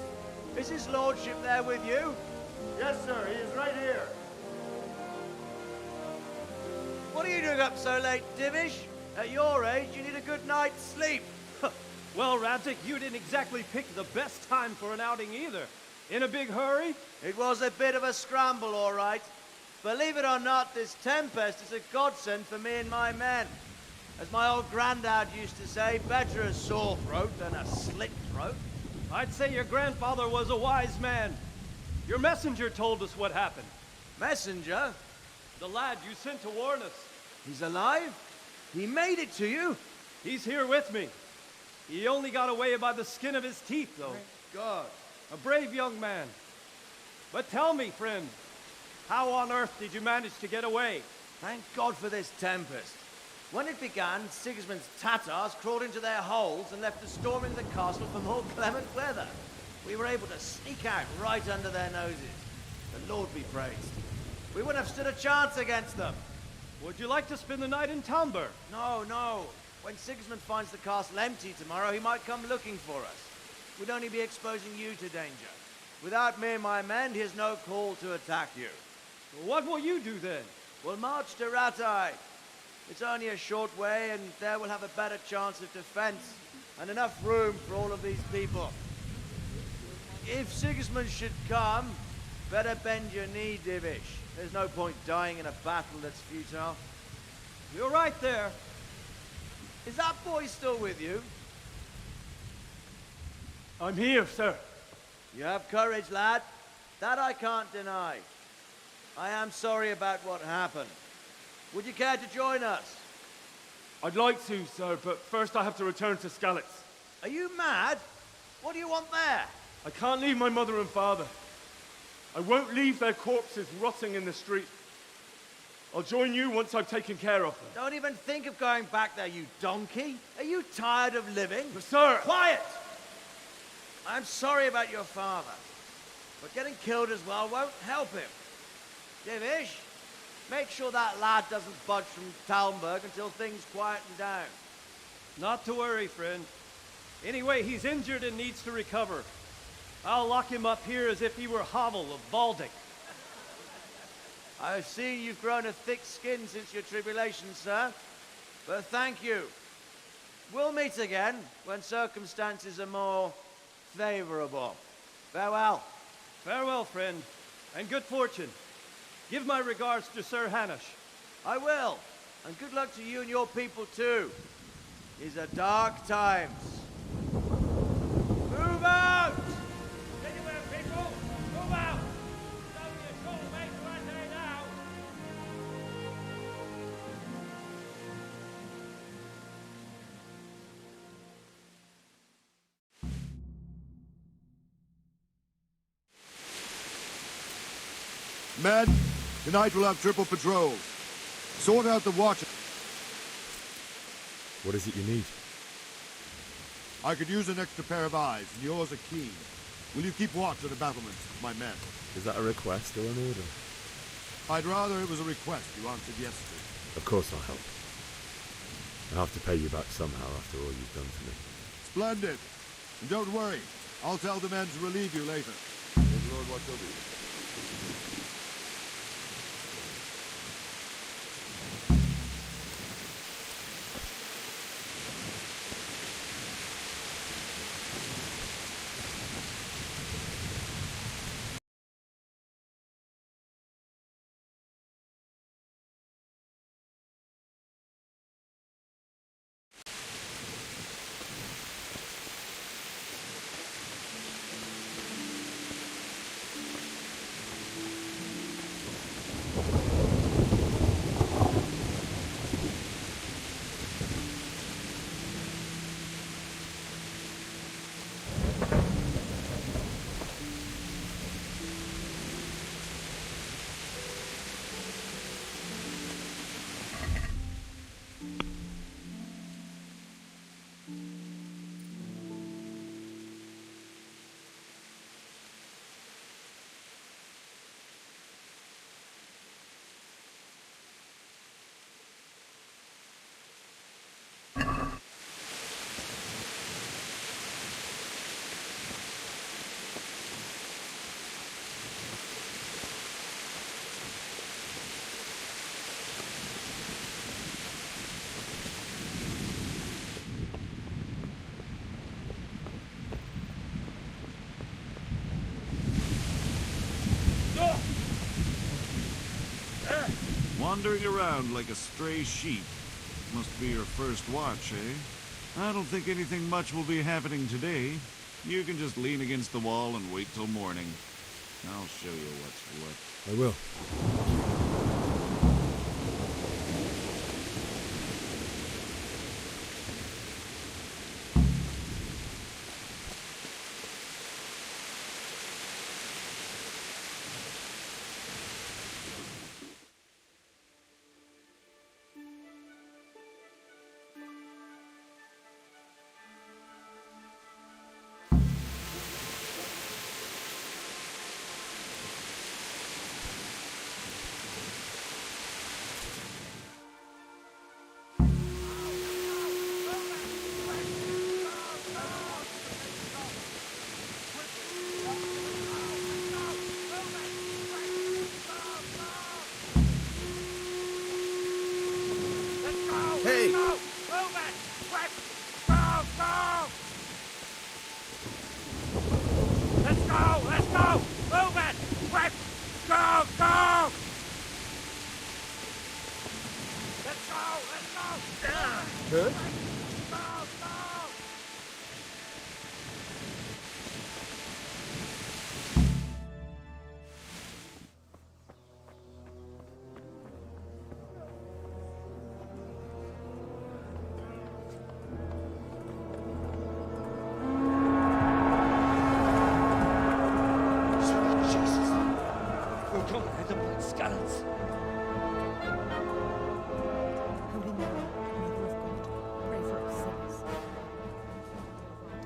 Is his lordship there with you?
Yes, sir, he is right here.
What are you doing up so late, Divish? At your age, you need a good night's sleep.
Well, Radzik, you didn't exactly pick the best time for an outing either. In a big hurry?
It was a bit of a scramble, all right. Believe it or not, this tempest is a godsend for me and my men. As my old granddad used to say, better a sore throat than a slit throat.
I'd say your grandfather was a wise man. Your messenger told us what happened.
Messenger?
The lad you sent to warn us.
He's alive? He made it to you?
He's here with me. He only got away by the skin of his teeth, though.
Thank God.
A brave young man. But tell me, friend, how on earth did you manage to get away?
Thank God for this tempest. When it began, Sigismund's Tatars crawled into their holes and left us storming the castle for more clement weather. We were able to sneak out right under their noses. The Lord be praised. We wouldn't have stood a chance against them.
Would you like to spend the night in Talmberg?
No, no. When Sigismund finds the castle empty tomorrow, he might come looking for us. We'd only be exposing you to danger. Without me and my men, he has no call to attack you.
What will you do then?
We'll march to Ratai. It's only a short way, and there we'll have a better chance of defense and enough room for all of these people. If Sigismund should come, better bend your knee, Divish. There's no point dying in a battle that's futile.
You're right there.
Is that boy still with you?
I'm here, sir.
You have courage, lad. That I can't deny. I am sorry about what happened. Would you care to join us?
I'd like to, sir, but first I have to return to Skalitz.
Are you mad? What do you want there?
I can't leave my mother and father. I won't leave their corpses rotting in the street. I'll join you once I've taken care of them.
Don't even think of going back there, you donkey. Are you tired of living?
But sir!
Quiet! I'm sorry about your father, but getting killed as well won't help him. Divish, make sure that lad doesn't budge from Talmberg until things quieten down.
Not to worry, friend. Anyway, he's injured and needs to recover. I'll lock him up here as if he were Havel of Baldic.
I've seen you've grown a thick skin since your tribulation, sir. But thank you. We'll meet again when circumstances are more favorable. Farewell.
Farewell, friend, and good fortune. Give my regards to Sir Hanush.
I will. And good luck to you and your people, too. These are dark times. Move out!
Anywhere, people! Move out! It's only a short way to Ratai now!
Men, tonight we'll have triple patrols. Sort out the watch.
What is it you need?
I could use an extra pair of eyes, and yours are keen. Will you keep watch at the battlements with my men?
Is that a request or an order?
I'd rather it was a request you answered yesterday.
Of course I'll help. I'll have to pay you back somehow after all you've done to me.
Splendid. And don't worry, I'll tell the men to relieve you later. May the Lord watch over you. wandering around like a stray sheep. Must be your first watch, eh? I don't think anything much will be happening today. You can just lean against the wall and wait till morning. I'll show you what's what.
I will.
Hey!
Move it! Quick! Go! Go! Let's go! Let's go! Move it! Quick! Go! Go! Let's go! Let's go!
Good?
Go! Go!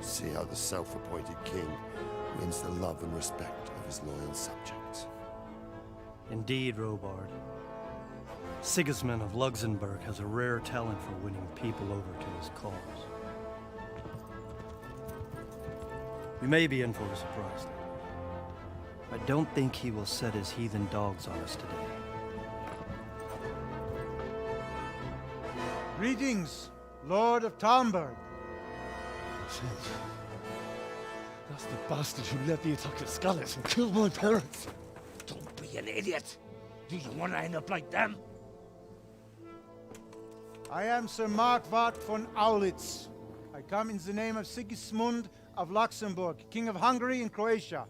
See how the self-appointed king wins the love and respect of his loyal subjects.
Indeed, Robard. Sigismund of Luxembourg has a rare talent for winning people over to his cause. You may be in for a surprise, though. I don't think he will set his heathen dogs on us today.
Greetings, Lord of Talmberg.
That's the bastard who led the attack at Scarlet and killed my parents.
Don't be an idiot! Do you want to end up like them?
I am Sir Markwart von Aulitz. I come in the name of Sigismund of Luxembourg, King of Hungary and Croatia,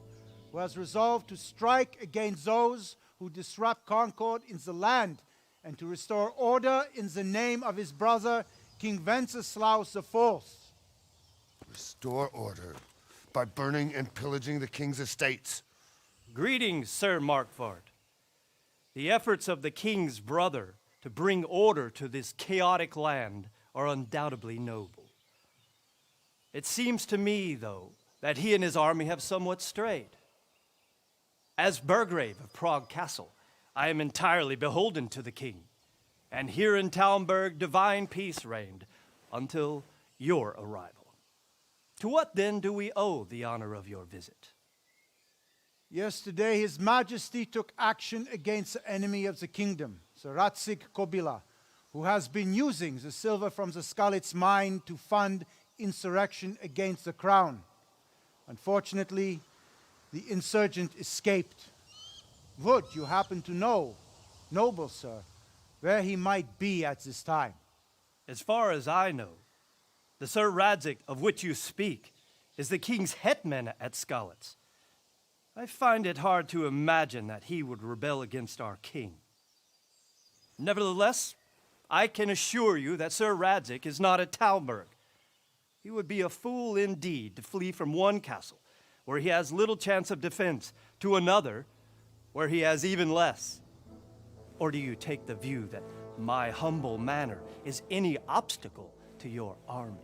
who has resolved to strike against those who disrupt concord in the land and to restore order in the name of his brother, King Wenceslaus IV.
Restore order by burning and pillaging the king's estates.
Greetings, Sir Markwart. The efforts of the king's brother to bring order to this chaotic land are undoubtedly noble. It seems to me, though, that he and his army have somewhat strayed. As Burgrave of Prague Castle, I am entirely beholden to the king, and here in Talmberg divine peace reigned until your arrival. To what then do we owe the honor of your visit?
Yesterday, His Majesty took action against the enemy of the kingdom, Sir Radzig Kobyla, who has been using the silver from the Skalitz mine to fund insurrection against the crown. Unfortunately, the insurgent escaped. Would you happen to know, noble sir, where he might be at this time?
As far as I know, the Sir Radzig of which you speak is the king's hetman at Skalitz. I find it hard to imagine that he would rebel against our king. Nevertheless, I can assure you that Sir Radzig is not at Talmberg. He would be a fool indeed to flee from one castle, where he has little chance of defense, to another, where he has even less. Or do you take the view that my humble manner is any obstacle to your army?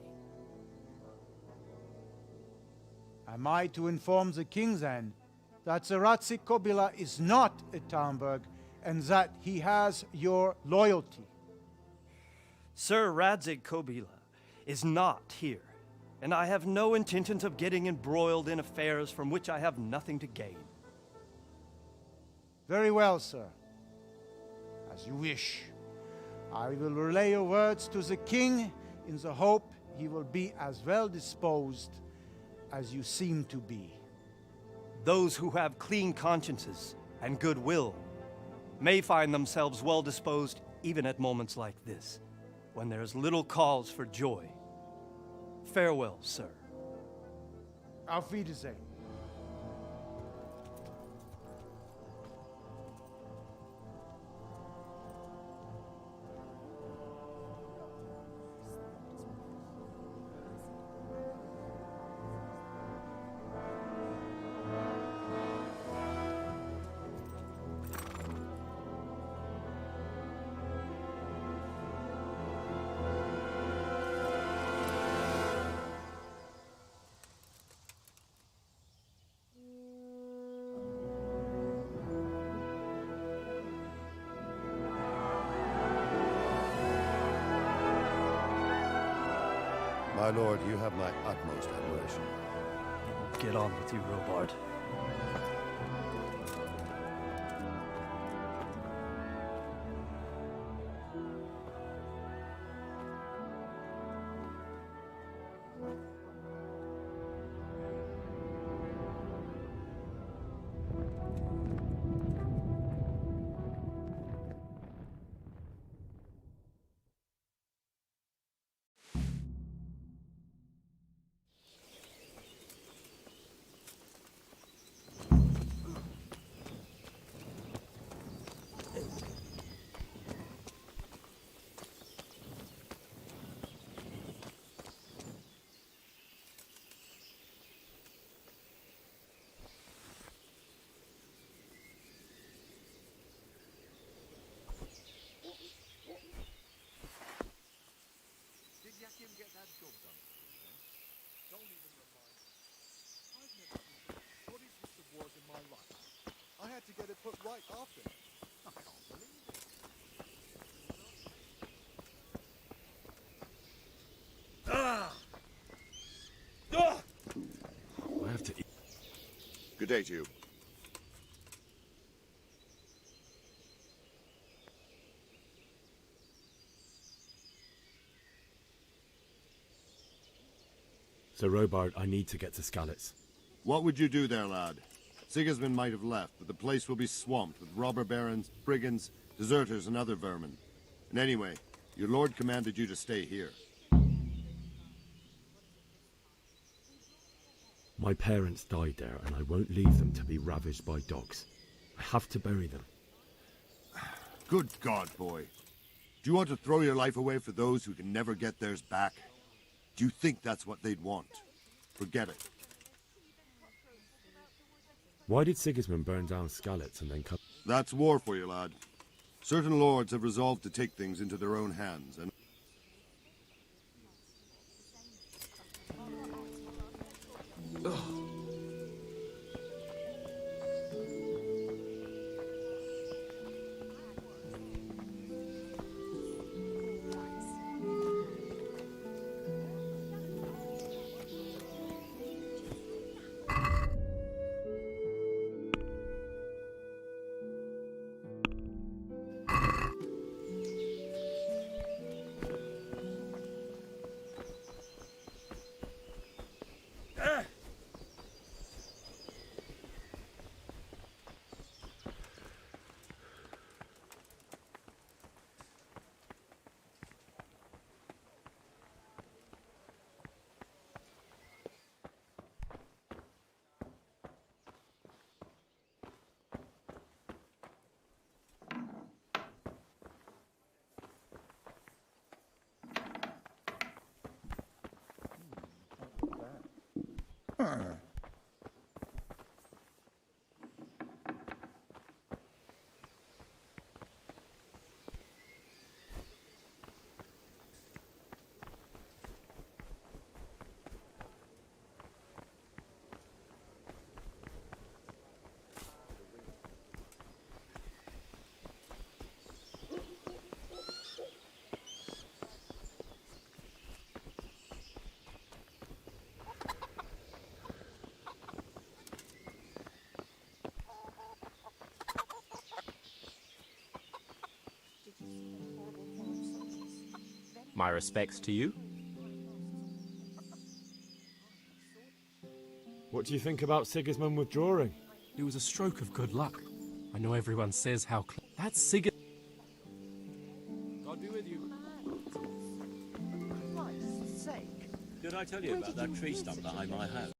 Am I to inform the king then that Sir Radzig Kobyla is not at Talmberg and that he has your loyalty?
Sir Radzig Kobyla is not here, and I have no intentions of getting embroiled in affairs from which I have nothing to gain.
Very well, sir. As you wish. I will relay your words to the king in the hope he will be as well disposed as you seem to be.
Those who have clean consciences and goodwill may find themselves well disposed even at moments like this, when there is little cause for joy. Farewell, sir.
Auf Wiedersehen.
My lord, you have my utmost admiration.
Get on with you, Robard.
Get that job done. Don't even remind me. I've never seen such a bloody piece of work in my life. I had to get it put right after. I can't believe it.
I have to eat.
Good day to you.
Sir Robard, I need to get to Skalitz.
What would you do there, lad? Sigismund might have left, but the place will be swamped with robber barons, brigands, deserters, and other vermin. And anyway, your lord commanded you to stay here.
My parents died there, and I won't leave them to be ravaged by dogs. I have to bury them.
Good God, boy. Do you want to throw your life away for those who can never get theirs back? Do you think that's what they'd want? Forget it.
Why did Sigismund burn down Skalitz and then cut...
That's war for you, lad. Certain lords have resolved to take things into their own hands, and...
My respects to you.
What do you think about Sigismund withdrawing?
It was a stroke of good luck.
I know everyone says how that's Sigurd. God be with you.
For Christ's sake.
Did I tell you about that tree stump behind my house?